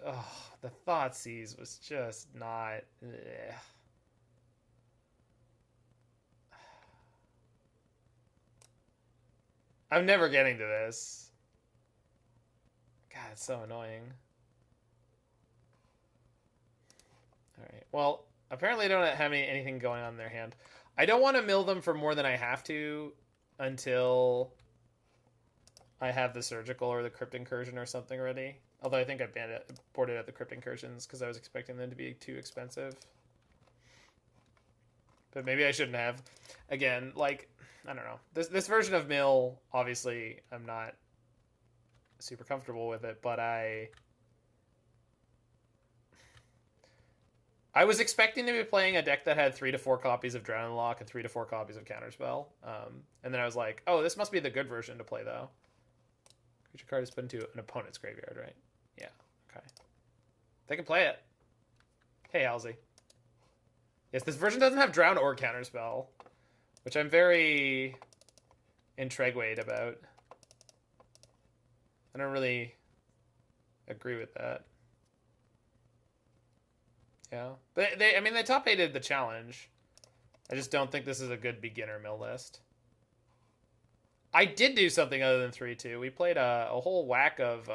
the Thought Seize was just not... Ugh. I'm never getting to this. God, it's so annoying. Alright, well, apparently I don't have anything going on in their hand. I don't want to mill them for more than I have to until I have the Surgical or the Crypt Incursion or something ready. Although I think I boarded out the Crypt Incursions because I was expecting them to be too expensive. But maybe I shouldn't have. Again, like, I don't know. This version of mill, obviously, I'm not super comfortable with it, but I was expecting to be playing a deck that had 3 to 4 copies of Drown and Lock and 3 to 4 copies of Counterspell. And then I was like, oh, this must be the good version to play, though. Creature card is put into an opponent's graveyard, right? Yeah, okay. They can play it. Hey, Halsey. Yes, this version doesn't have Drown or Counterspell, which I'm very intrigued about. I don't really agree with that. Yeah, but they top 8'd the challenge. I just don't think this is a good beginner mill list. I did do something other than 3-2. We played a whole whack of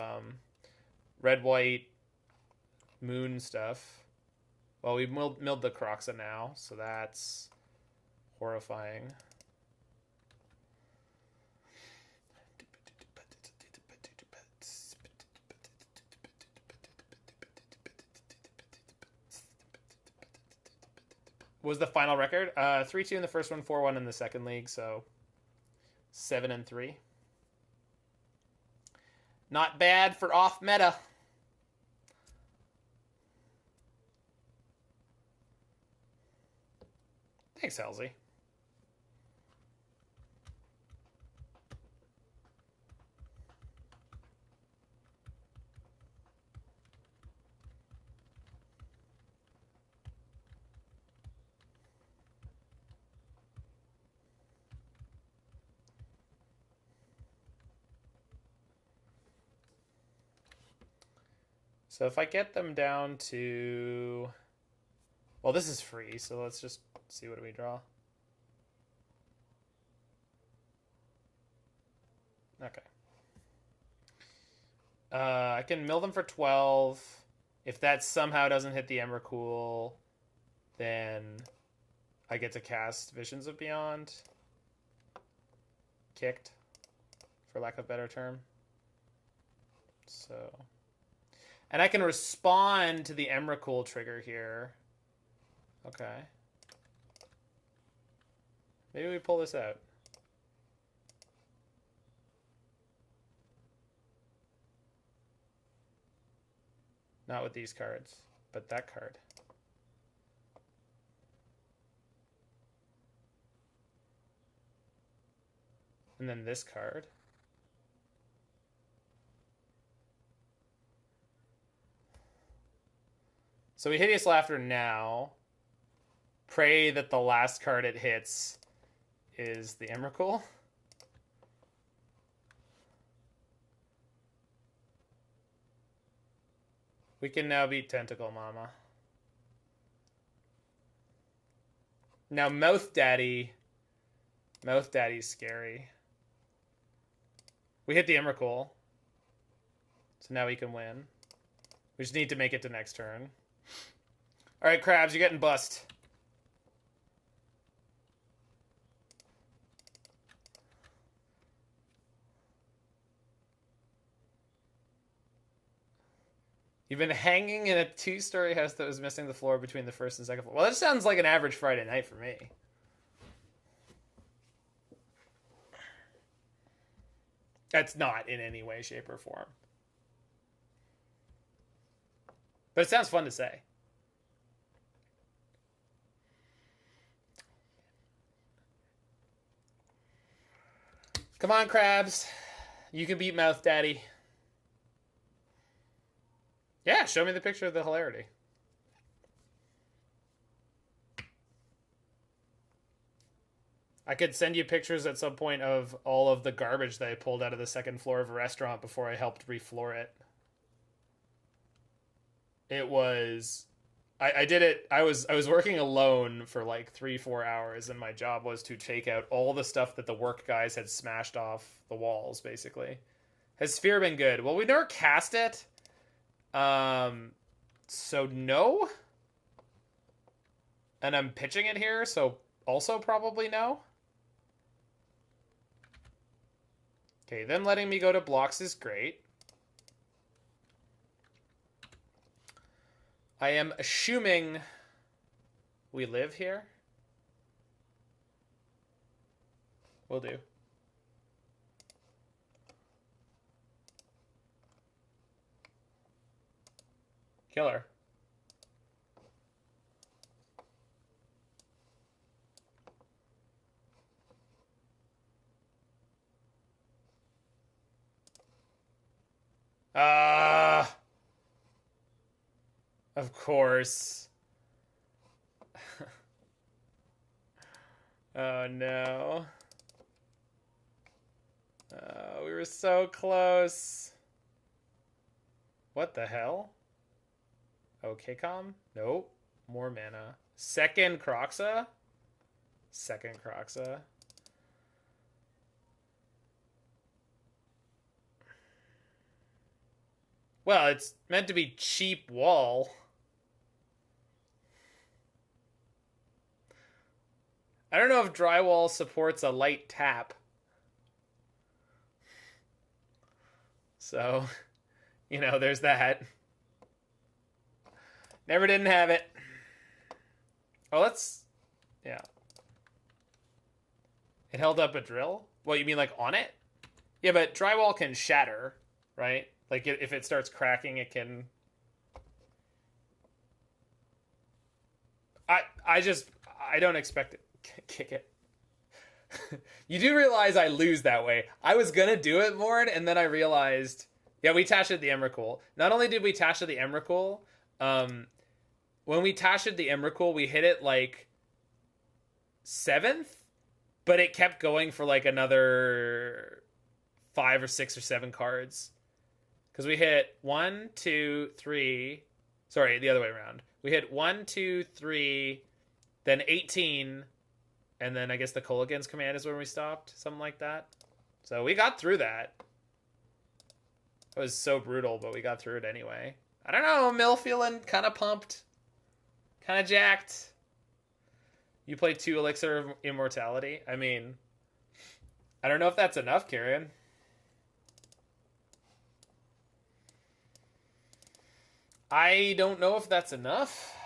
red, white, moon stuff. Well, we milled the Croxa now, so that's horrifying. Was the final record 3-2 in the first one, 4-1 in the second league, so 7-3. Not bad for off meta. Thanks, Halsey. So if I get them down to... Well, this is free, so let's just see what do we draw. Okay. I can mill them for 12. If that somehow doesn't hit the Emrakul, then I get to cast Visions of Beyond. Kicked, for lack of a better term. So... And I can respond to the Emrakul trigger here. Okay. Maybe we pull this out. Not with these cards, but that card. And then this card. So we Hideous Laughter now. Pray that the last card it hits is the Emrakul. We can now beat Tentacle Mama. Now Mouth Daddy. Mouth Daddy's scary. We hit the Emrakul. So now we can win. We just need to make it to next turn. Alright, Crabs, you're getting bust. You've been hanging in a 2-story house that was missing the floor between the first and second floor. Well, that sounds like an average Friday night for me. That's not in any way, shape, or form. But it sounds fun to say. Come on, Crabs. You can beat Mouth Daddy. Yeah, show me the picture of the hilarity. I could send you pictures at some point of all of the garbage that I pulled out of the second floor of a restaurant before I helped refloor it. It was... I did it... I was working alone for like 3-4 hours, and my job was to take out all the stuff that the work guys had smashed off the walls, basically. Has Sphere been good? Well, we never cast it. So no. And I'm pitching it here, so also probably no. Okay, then letting me go to blocks is great. I am assuming we live here. Will do. Killer. Of course. Oh no. We were so close. What the hell? Oh, Kcom? Nope. More mana. Second Croxa? Second Croxa. Well, it's meant to be cheap wall. I don't know if drywall supports a light tap. So, you know, there's that. Never didn't have it. Oh, let's... Yeah. It held up a drill? What, you mean like on it? Yeah, but drywall can shatter, right? Like if it starts cracking, it can... I don't expect it. Kick it. You do realize I lose that way. I was gonna do it, Mord, and then I realized... Yeah, we Tashed the Emrakul. Not only did we Tasha the Emrakul, when we Tashed the Emrakul, we hit it like 7th, but it kept going for like another 5 or 6 or 7 cards. Because we hit 1, 2, 3... Sorry, the other way around. We hit 1, 2, 3, then 18, and then I guess the Kolaghan's command is when we stopped. Something like that. So we got through that. It was so brutal, but we got through it anyway. I don't know, Mill feeling kind of pumped. Kind of jacked. You play 2 Elixir of Immortality? I mean, I don't know if that's enough, Kieran. I don't know if that's enough.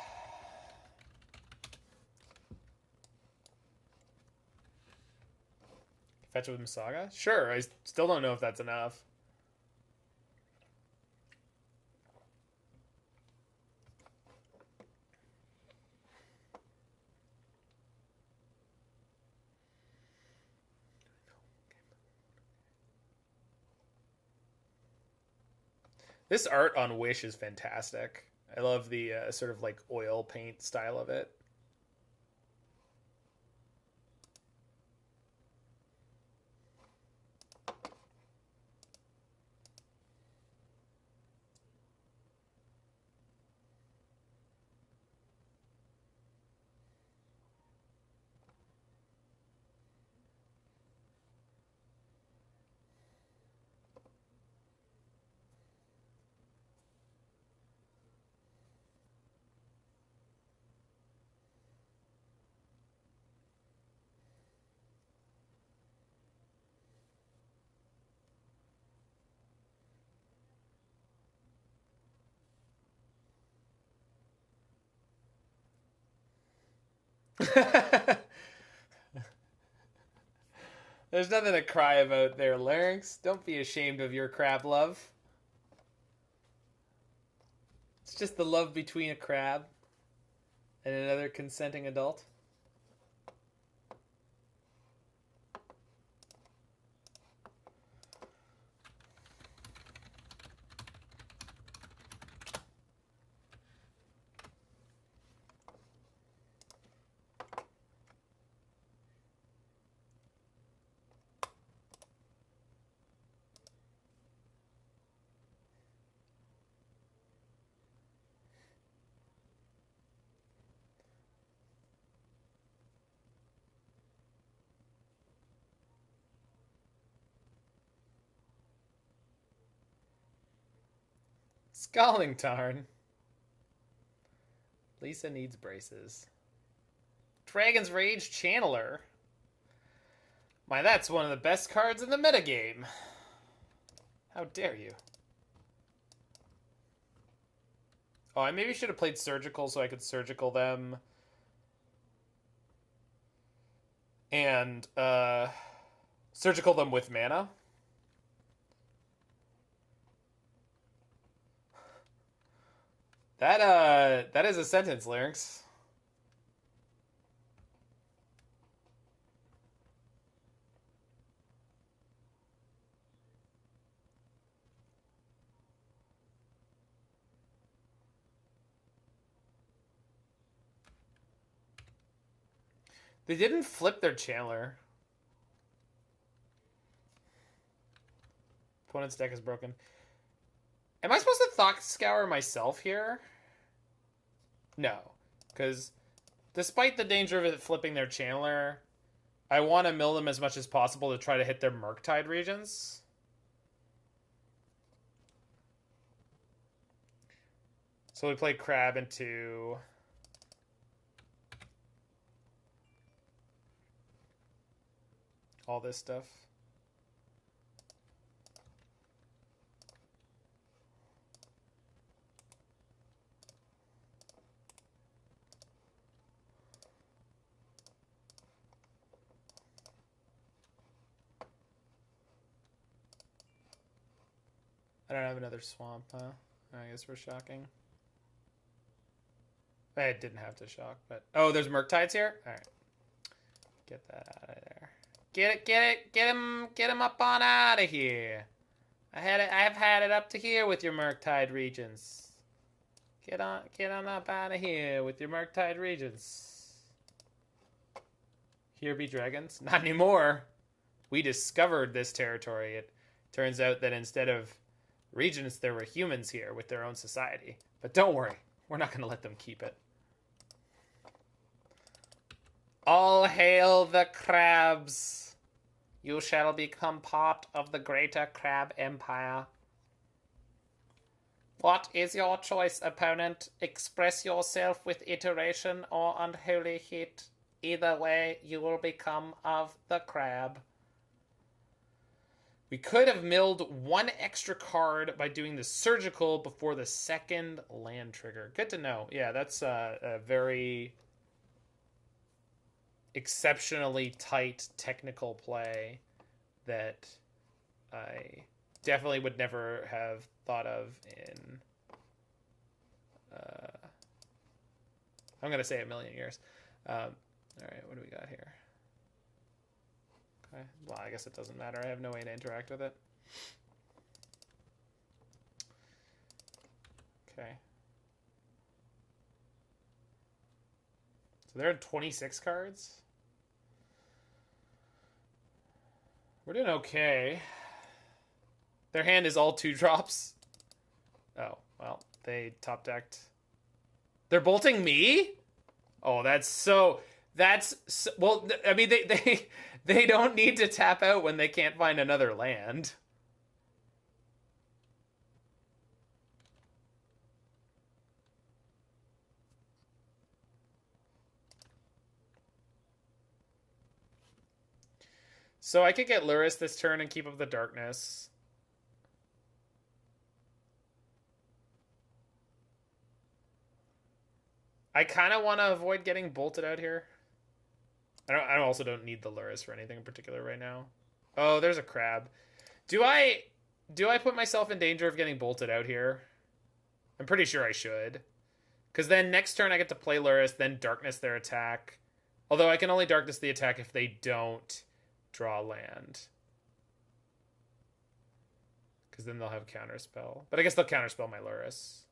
Fetch with Masaga? Sure, I still don't know if that's enough. This art on Wish is fantastic. I love the sort of like oil paint style of it. There's nothing to cry about there, Larynx. Don't be ashamed of your crab love. It's just the love between a crab and another consenting adult. Scalding Tarn. Lisa needs braces. Dragon's Rage Channeler. My, that's one of the best cards in the metagame. How dare you? Oh, I maybe should have played Surgical so I could Surgical them. And, Surgical them with mana. That is a sentence, Larynx. They didn't flip their Channeler. Opponent's deck is broken. Am I supposed to Thought Scour myself here? No. Because despite the danger of it flipping their Channeler, I want to mill them as much as possible to try to hit their Murktide regions. So we play Crab into... all this stuff. I don't have another swamp, huh? I guess we're shocking. I didn't have to shock, but... oh, there's Murktides here? Alright. Get that out of there. Get him up on out of here. I've had it up to here with your Murktide regions. Get on up out of here with your Murktide regions. Here be dragons? Not anymore. We discovered this territory. It turns out that instead of regions, there were humans here with their own society. But don't worry, we're not going to let them keep it. All hail the crabs. You shall become part of the greater crab empire. What is your choice, opponent? Express yourself with iteration or unholy hit. Either way, you will become of the crab. We could have milled one extra card by doing the Surgical before the second land trigger. Good to know. Yeah, that's a very... exceptionally tight technical play that I definitely would never have thought of in I'm gonna say a million years. All right, what do we got here? Okay, well, I guess it doesn't matter. I have no way to interact with it. Okay, so there are 26 cards. We're doing okay. Their hand is all 2-drops. Oh, well, they top decked. They're bolting me? Oh, that's so... well, I mean, they don't need to tap out when they can't find another land. So I could get Lurrus this turn and keep up the darkness. I kind of want to avoid getting bolted out here. I also don't need the Lurrus for anything in particular right now. Oh, there's a crab. Do I put myself in danger of getting bolted out here? I'm pretty sure I should. Because then next turn I get to play Lurrus, then darkness their attack. Although I can only darkness the attack if they don't draw land. Because then they'll have counterspell. But I guess they'll counterspell my Lurrus.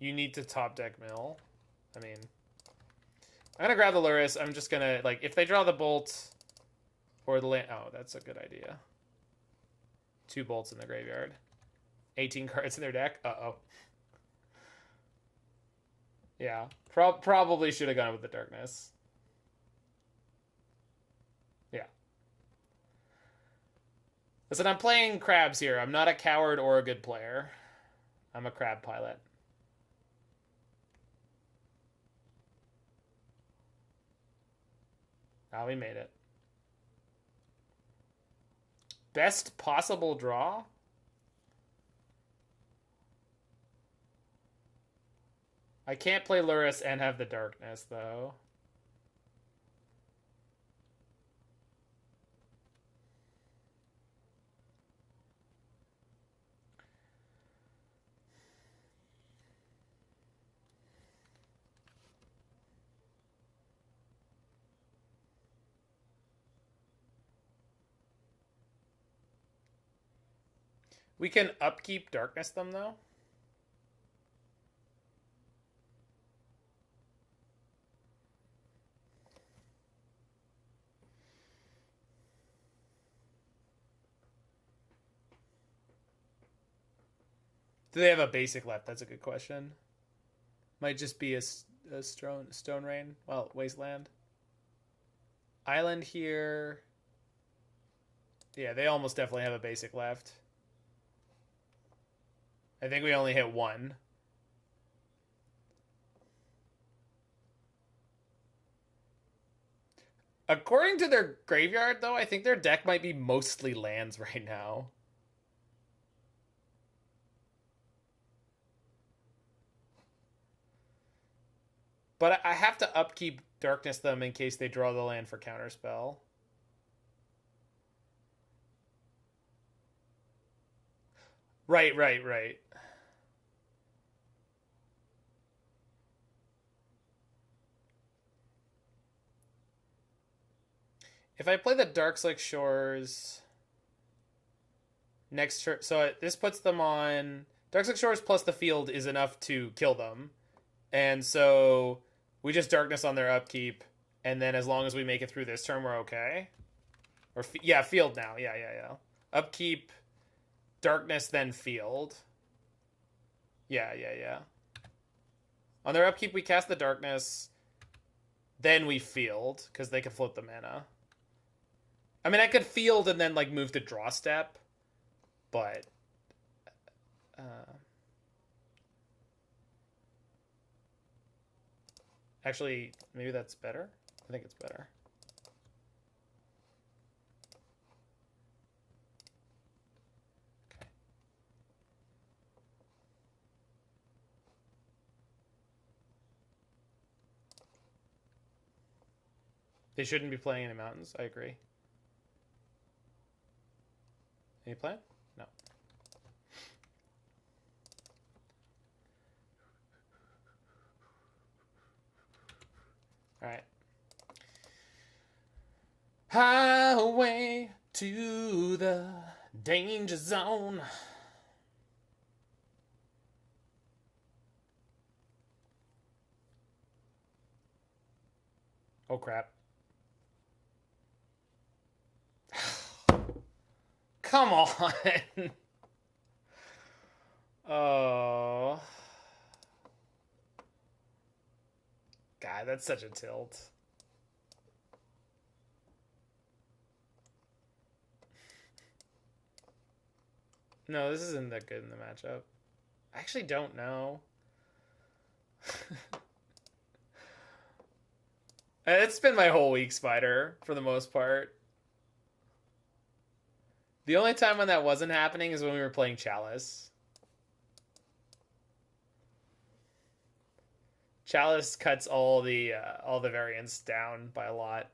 You need to top deck mill. I mean, I'm going to grab the Lurrus. I'm just going to, like, if they draw the bolt or the land... oh, that's a good idea. 2 bolts in the graveyard. 18 cards in their deck. Uh-oh. Yeah, probably should have gone with the darkness. Yeah. Listen, I'm playing crabs here. I'm not a coward or a good player. I'm a crab pilot. Oh, we made it. Best possible draw? I can't play Lurrus and have the darkness, though. We can upkeep darkness them, though. Do they have a basic left? That's a good question. Might just be a stone rain. Well, wasteland. Island here. Yeah, they almost definitely have a basic left. I think we only hit one. According to their graveyard, though, I think their deck might be mostly lands right now. But I have to upkeep darkness them in case they draw the land for counterspell. Right. If I play the Darkslick Shores next turn, so this puts them on Darkslick Shores plus the field is enough to kill them, and so we just darkness on their upkeep, and then as long as we make it through this turn, we're okay. Or yeah, field now. Yeah. Upkeep, darkness, then field. Yeah. On their upkeep, we cast the darkness, then we field because they can float the mana. I mean, I could field and then like move to draw step, but actually, maybe that's better. I think it's better. Okay. They shouldn't be playing any mountains. I agree. Any plan? No. All right. Highway to the danger zone. Oh, crap. Come on. Oh. God, that's such a tilt. No, this isn't that good in the matchup. I actually don't know. It's been my whole week, Spider, for the most part. The only time when that wasn't happening is when we were playing Chalice. Chalice cuts all the variants down by a lot.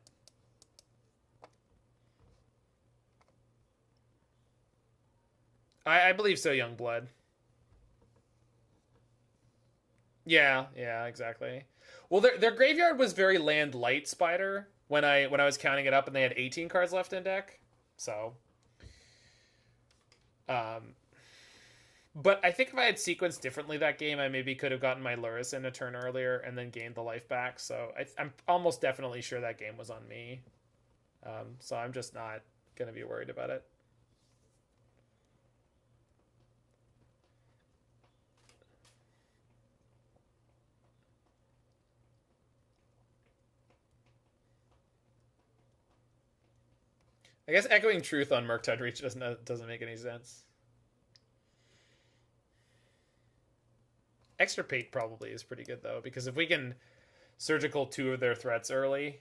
I believe so, Youngblood. Yeah, exactly. Well, their graveyard was very land light, Spider. When I was counting it up, and they had 18 cards left in deck. So, but I think if I had sequenced differently that game, I maybe could have gotten my Lurrus in a turn earlier and then gained the life back. So I'm almost definitely sure that game was on me. So I'm just not gonna be worried about it. I guess Echoing Truth on Murktide Reach doesn't make any sense. Extirpate probably is pretty good, though, because if we can surgical 2 of their threats early,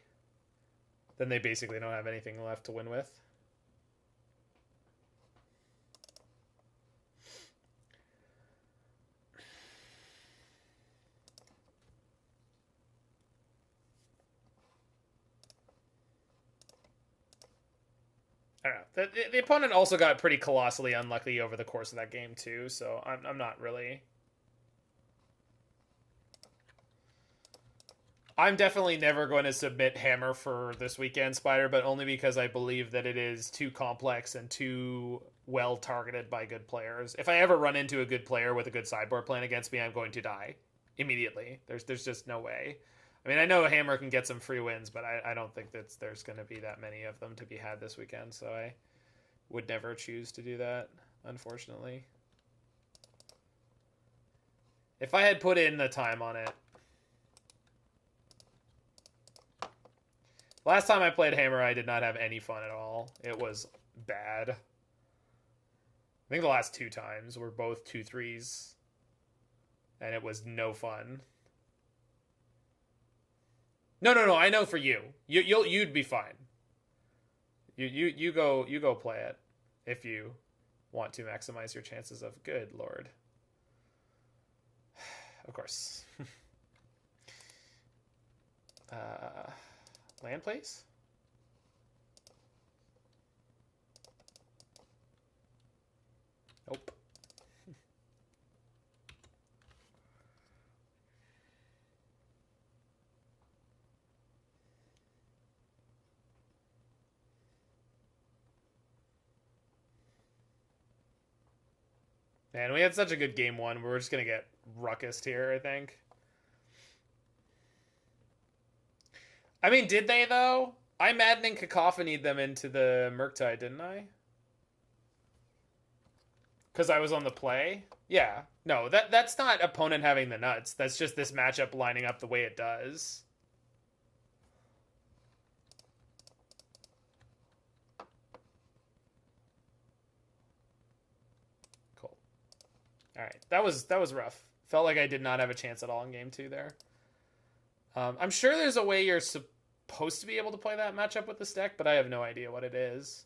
then they basically don't have anything left to win with. I don't know. The opponent also got pretty colossally unlucky over the course of that game, too, so I'm not really... I'm definitely never going to submit Hammer for this weekend, Spider, but only because I believe that it is too complex and too well targeted by good players. If I ever run into a good player with a good sideboard plan against me, I'm going to die immediately. There's just no way. I mean, I know Hammer can get some free wins, but I don't think that there's going to be that many of them to be had this weekend, so I would never choose to do that, unfortunately. If I had put in the time on it, last time I played Hammer, I did not have any fun at all. It was bad. I think the last 2 times were both 2-3s, and it was no fun. No. I know for you, you'd be fine. You go play it if you want to maximize your chances of good Lord. Of course. Land, please? Nope. Man, we had such a good game 1. We're just going to get ruckused here, I think. I mean, did they, though? I Maddening Cacophonied them into the Murktide, didn't I? Because I was on the play? Yeah. No, that's not opponent having the nuts. That's just this matchup lining up the way it does. Cool. Alright, that was rough. Felt like I did not have a chance at all in game 2 there. I'm sure there's a way you're supposed to be able to play that matchup with this deck, but I have no idea what it is.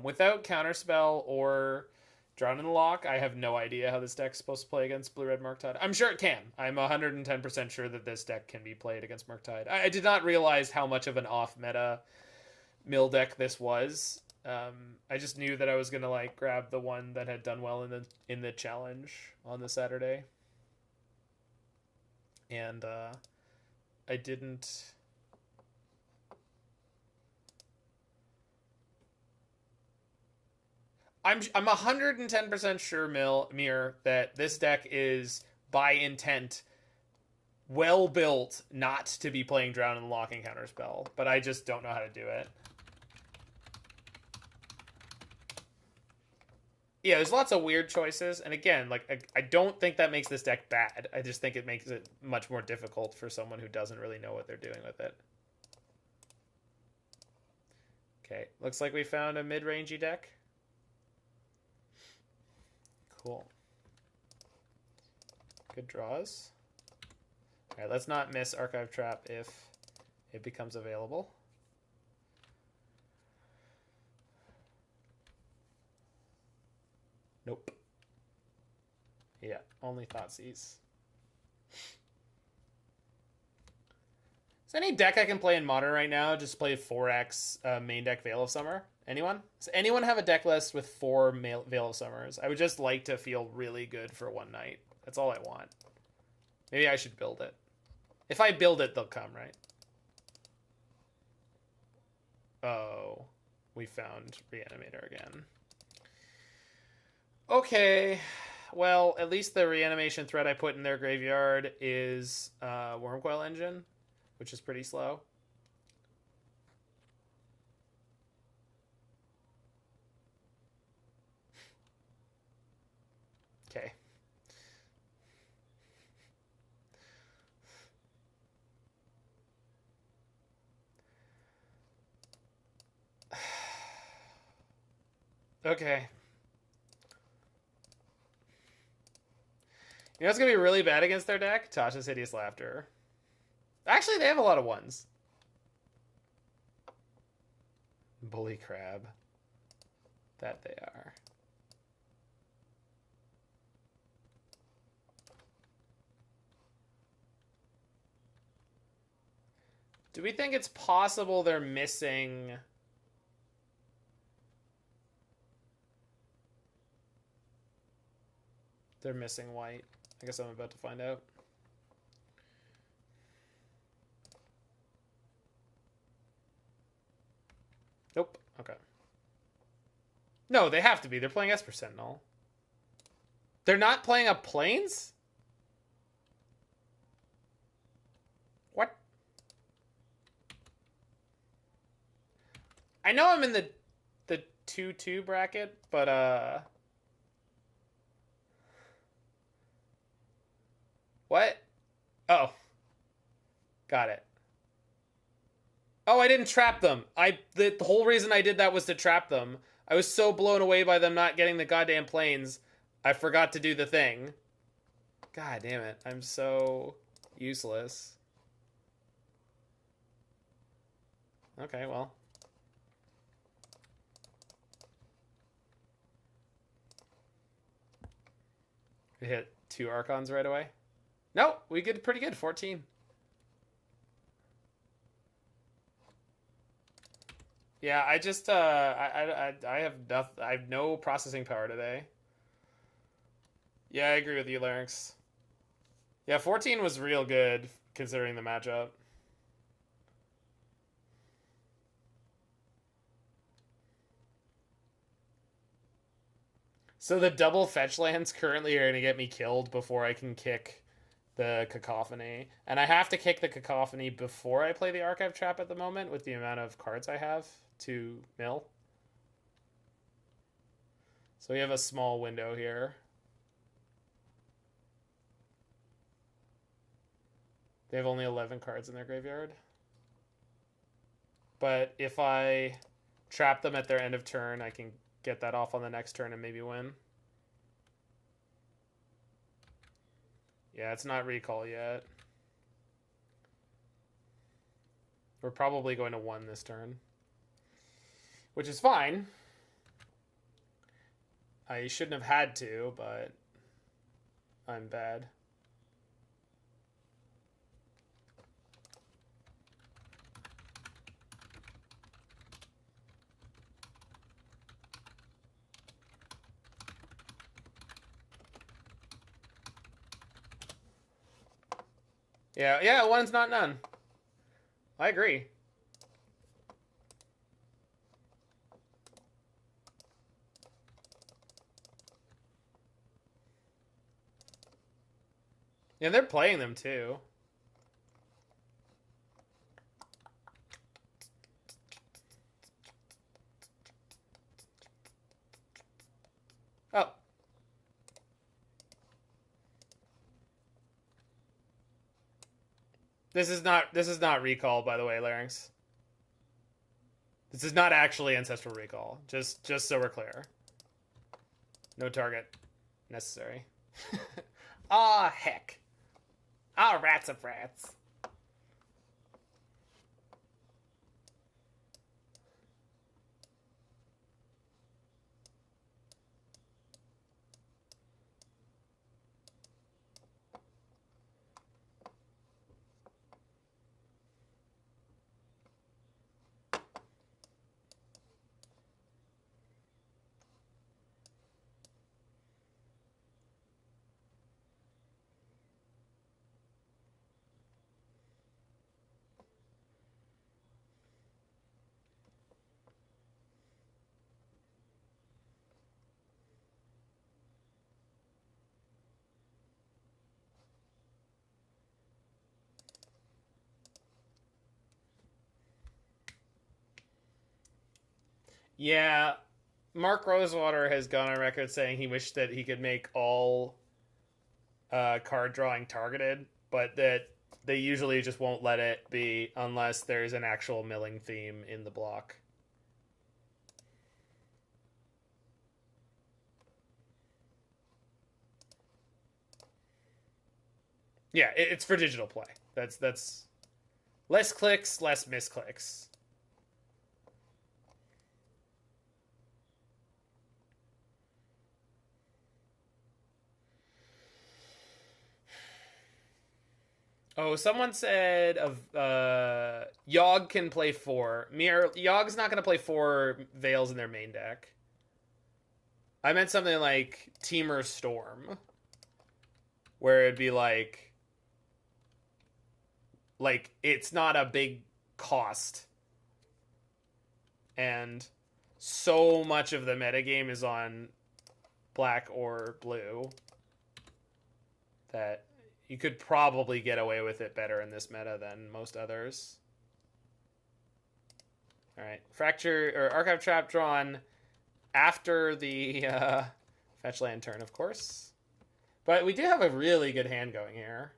Without Counterspell or Drown in the Lock, I have no idea how this deck's supposed to play against Blue-Red Murktide. I'm sure it can. I'm 110% sure that this deck can be played against Murktide. I did not realize how much of an off-meta mill deck this was. I just knew that I was going to grab the one that had done well in the challenge on the Saturday. And I didn't... I'm 110% sure, Mir, that this deck is, by intent, well built not to be playing Drown in the Lock and Counterspell, but I just don't know how to do it. Yeah, there's lots of weird choices, and again, I don't think that makes this deck bad. I just think it makes it much more difficult for someone who doesn't really know what they're doing with it. Okay, looks like we found a mid-rangey deck. Cool. Good draws. All right, let's not miss Archive Trap if it becomes available. Nope. Yeah, only Thoughtseize. Is there any deck I can play in Modern right now? Just play 4X main deck Veil of Summer? Anyone? Does anyone have a deck list with 4 Veil of Summers? I would just like to feel really good for one night. That's all I want. Maybe I should build it. If I build it, they'll come, right? Oh, we found Reanimator again. Okay, well, at least the reanimation threat I put in their graveyard is Wormcoil Engine, which is pretty slow. Okay. Okay. You know what's going to be really bad against their deck? Tasha's Hideous Laughter. Actually, they have a lot of ones. Bully Crab. That they are. Do we think it's possible they're missing... They're missing white. I guess I'm about to find out. Nope. Okay. No, they have to be. They're playing Esper Sentinel. They're not playing a Plains? What? I know I'm in the 2-2 bracket, but what? Oh. Got it. Oh, I didn't trap them. The whole reason I did that was to trap them. I was so blown away by them not getting the goddamn planes, I forgot to do the thing. God damn it. I'm so useless. Okay, well. We hit 2 Archons right away. No, we did pretty good. 14. Yeah, I just I have no processing power today. Yeah, I agree with you, Larynx. Yeah, 14 was real good considering the matchup. So the double fetch lands currently are going to get me killed before I can kick the Cacophony. And I have to kick the Cacophony before I play the Archive Trap at the moment with the amount of cards I have to mill. So we have a small window here. They have only 11 cards in their graveyard. But if I trap them at their end of turn, I can get that off on the next turn and maybe win. Yeah, it's not recall yet. We're probably going to 1 this turn. Which is fine. I shouldn't have had to, but I'm bad. Yeah, 1's not none. I agree. Yeah, they're playing them too. Oh. This is not recall, by the way, Larynx. This is not actually ancestral recall. Just so we're clear. No target necessary. Ah, heck. Ah, rats of rats. Yeah, Mark Rosewater has gone on record saying he wished that he could make all card drawing targeted, but that they usually just won't let it be unless there's an actual milling theme in the block. Yeah, it's for digital play. That's less clicks, less misclicks. Oh, someone said of Yogg can play 4. Yogg's not going to play 4 Veils in their main deck. I meant something like Teamer Storm, where it'd be like it's not a big cost, and so much of the metagame is on black or blue that you could probably get away with it better in this meta than most others. All right, Fracture or Archive Trap drawn after the fetch land turn, of course. But we do have a really good hand going here.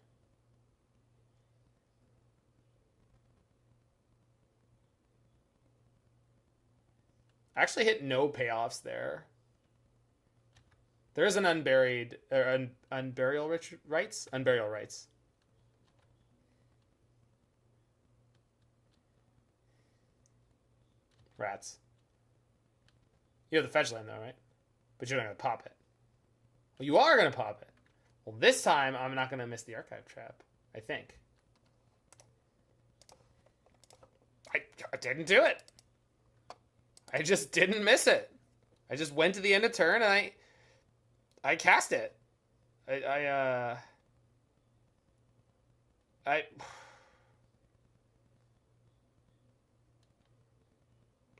I actually hit no payoffs there. There is an unburied or unburial rights. Unburial rights. Rats. You have the fetch land though, right? But you're not gonna pop it. Well, you are gonna pop it. Well, this time I'm not gonna miss the archive trap. I think. I didn't do it. I just didn't miss it. I just went to the end of turn and I cast it. I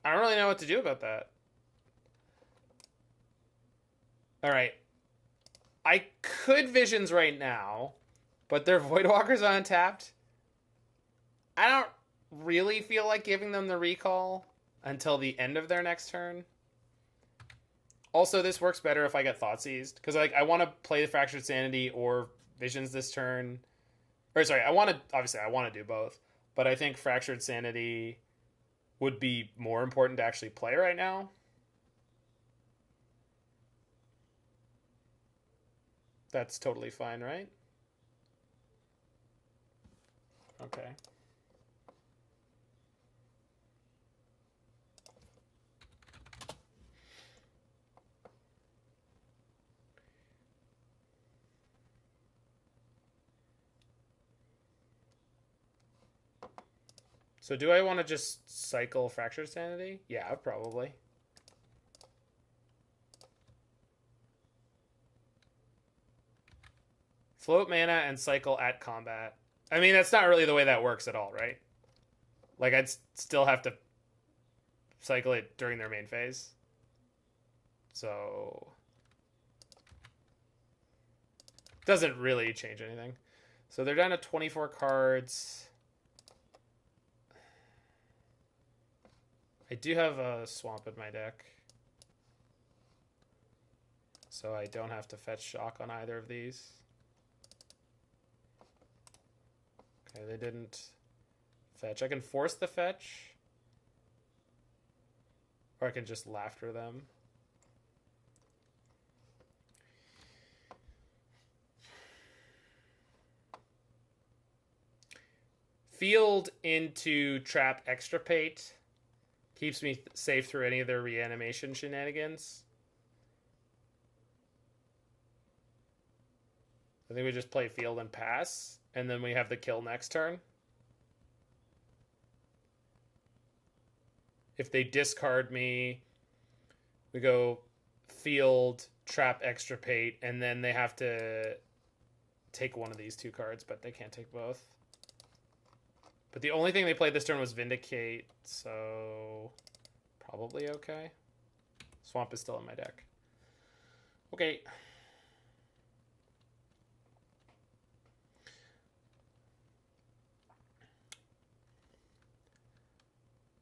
don't really know what to do about that. All right. I could Visions right now, but their Voidwalker's untapped. I don't really feel like giving them the recall until the end of their next turn. Also, this works better if I get Thought Seized, because like I want to play the Fractured Sanity or Visions this turn. Or sorry, I want to do both, but I think Fractured Sanity would be more important to actually play right now. That's totally fine, right? Okay. So do I want to just cycle Fractured Sanity? Yeah, probably. Float mana and cycle at combat. I mean, that's not really the way that works at all, right? Like, I'd still have to cycle it during their main phase. So doesn't really change anything. So they're down to 24 cards. I do have a swamp in my deck, so I don't have to fetch shock on either of these. Okay, they didn't fetch. I can force the fetch, or I can just laughter them. Field into trap Extirpate. Keeps me safe through any of their reanimation shenanigans. I think we just play field and pass, and then we have the kill next turn. If they discard me, we go field, trap, Extirpate, and then they have to take one of these 2 cards, but they can't take both. But the only thing they played this turn was Vindicate, so probably okay. Swamp is still in my deck. Okay.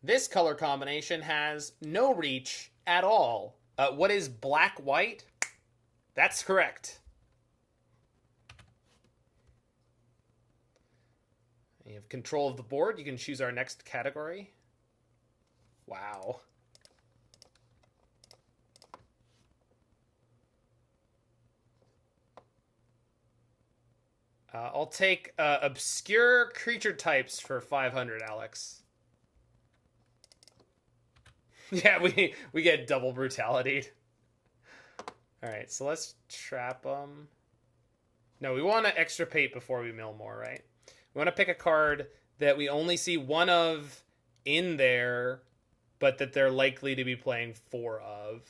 This color combination has no reach at all. What is black-white? That's correct. You have control of the board. You can choose our next category. Wow. I'll take obscure creature types for 500, Alex. Yeah, we get double brutality. All right, so let's trap them. No, we want to extirpate before we mill more, right? We want to pick a card that we only see one of in there, but that they're likely to be playing 4 of.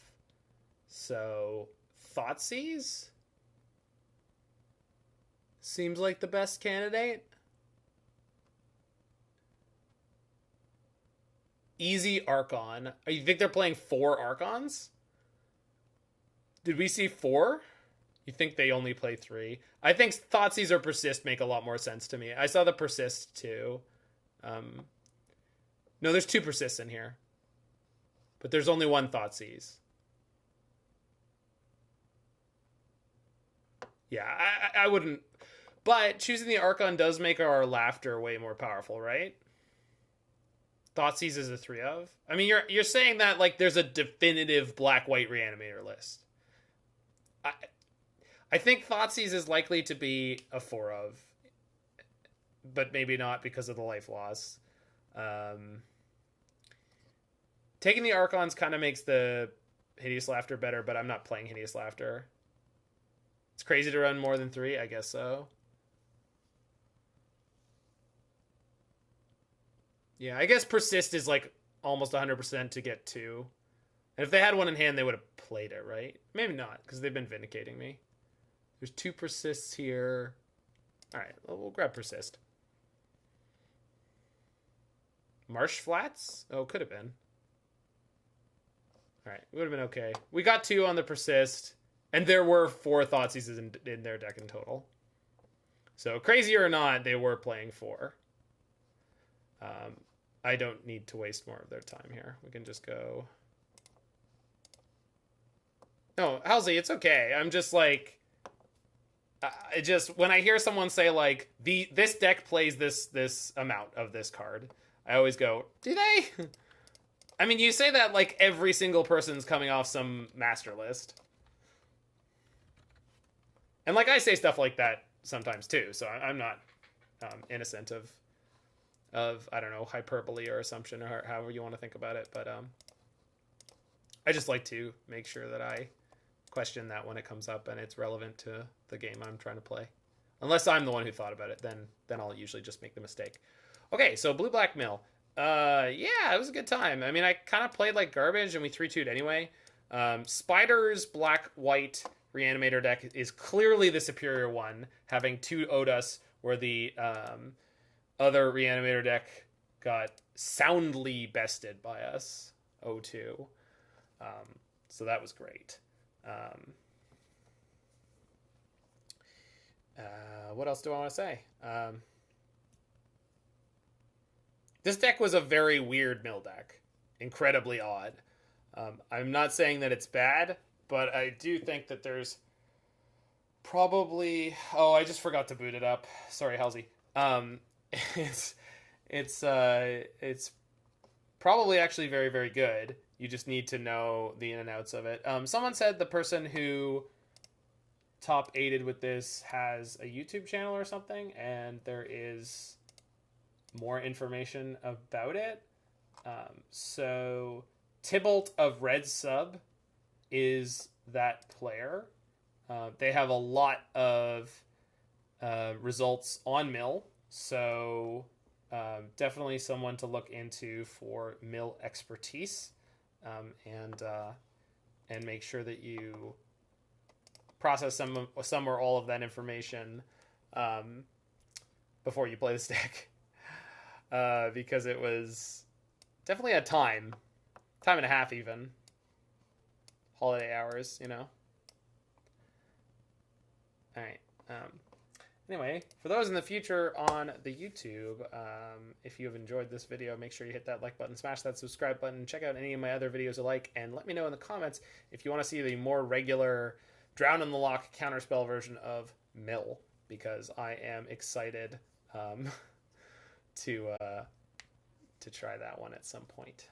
So, Thoughtseize seems like the best candidate. Easy Archon. Oh, you think they're playing 4 Archons? Did we see 4? You think they only play 3? I think Thoughtseize or Persist make a lot more sense to me. I saw the Persist too. No, there's 2 Persists in here. But there's only 1 Thoughtseize. Yeah, I wouldn't. But choosing the Archon does make our Laughter way more powerful, right? Thoughtseize is a 3 of. I mean, you're saying that like there's a definitive black-white Reanimator list. I think Thoughtseize is likely to be a 4 of, but maybe not because of the life loss. Taking the Archons kind of makes the Hideous Laughter better, but I'm not playing Hideous Laughter. It's crazy to run more than 3, I guess so. Yeah, I guess Persist is like almost 100% to get 2. And if they had 1 in hand, they would have played it, right? Maybe not, because they've been vindicating me. There's 2 Persists here. All right, we'll grab Persist. Marsh Flats? Oh, could have been. All right, it would have been okay. We got 2 on the Persist, and there were 4 Thoughtseizes in their deck in total. So crazy or not, they were playing 4. I don't need to waste more of their time here. We can just go... No, Halsey, it's okay. I'm just like... when I hear someone say like this deck plays this amount of this card, I always go, do they? I mean, you say that like every single person's coming off some master list, and like I say stuff like that sometimes too. So I'm not innocent of I don't know, hyperbole or assumption or however you want to think about it. But I just like to make sure that I question that when it comes up and it's relevant to the game I'm trying to play. Unless I'm the one who thought about it, then I'll usually just make the mistake. Okay, so blue-black mill. Yeah, it was a good time. I mean, I kind of played like garbage and we 3-2'd anyway. Spider's black-white Reanimator deck is clearly the superior one, having 2 Odas where the other Reanimator deck got soundly bested by us, 0-2. So that was great. What else do I want to say? This deck was a very weird mill deck. Incredibly odd. I'm not saying that it's bad, but I do think that there's probably... Oh, I just forgot to boot it up. Sorry, Halsey. It's probably actually very, very good. You just need to know the in and outs of it. Someone said the person who top 8'd with this has a YouTube channel or something, and there is more information about it. So Tibalt of Red Sub is that player. They have a lot of results on mill, so definitely someone to look into for mill expertise. And make sure that you process some or all of that information before you play this deck, because it was definitely a time and a half, even holiday hours, you know. All right. Anyway, for those in the future on the YouTube, if you have enjoyed this video, make sure you hit that like button, smash that subscribe button, check out any of my other videos you like, and let me know in the comments if you want to see the more regular Drown in the Loch counterspell version of Mill, because I am excited to try that one at some point.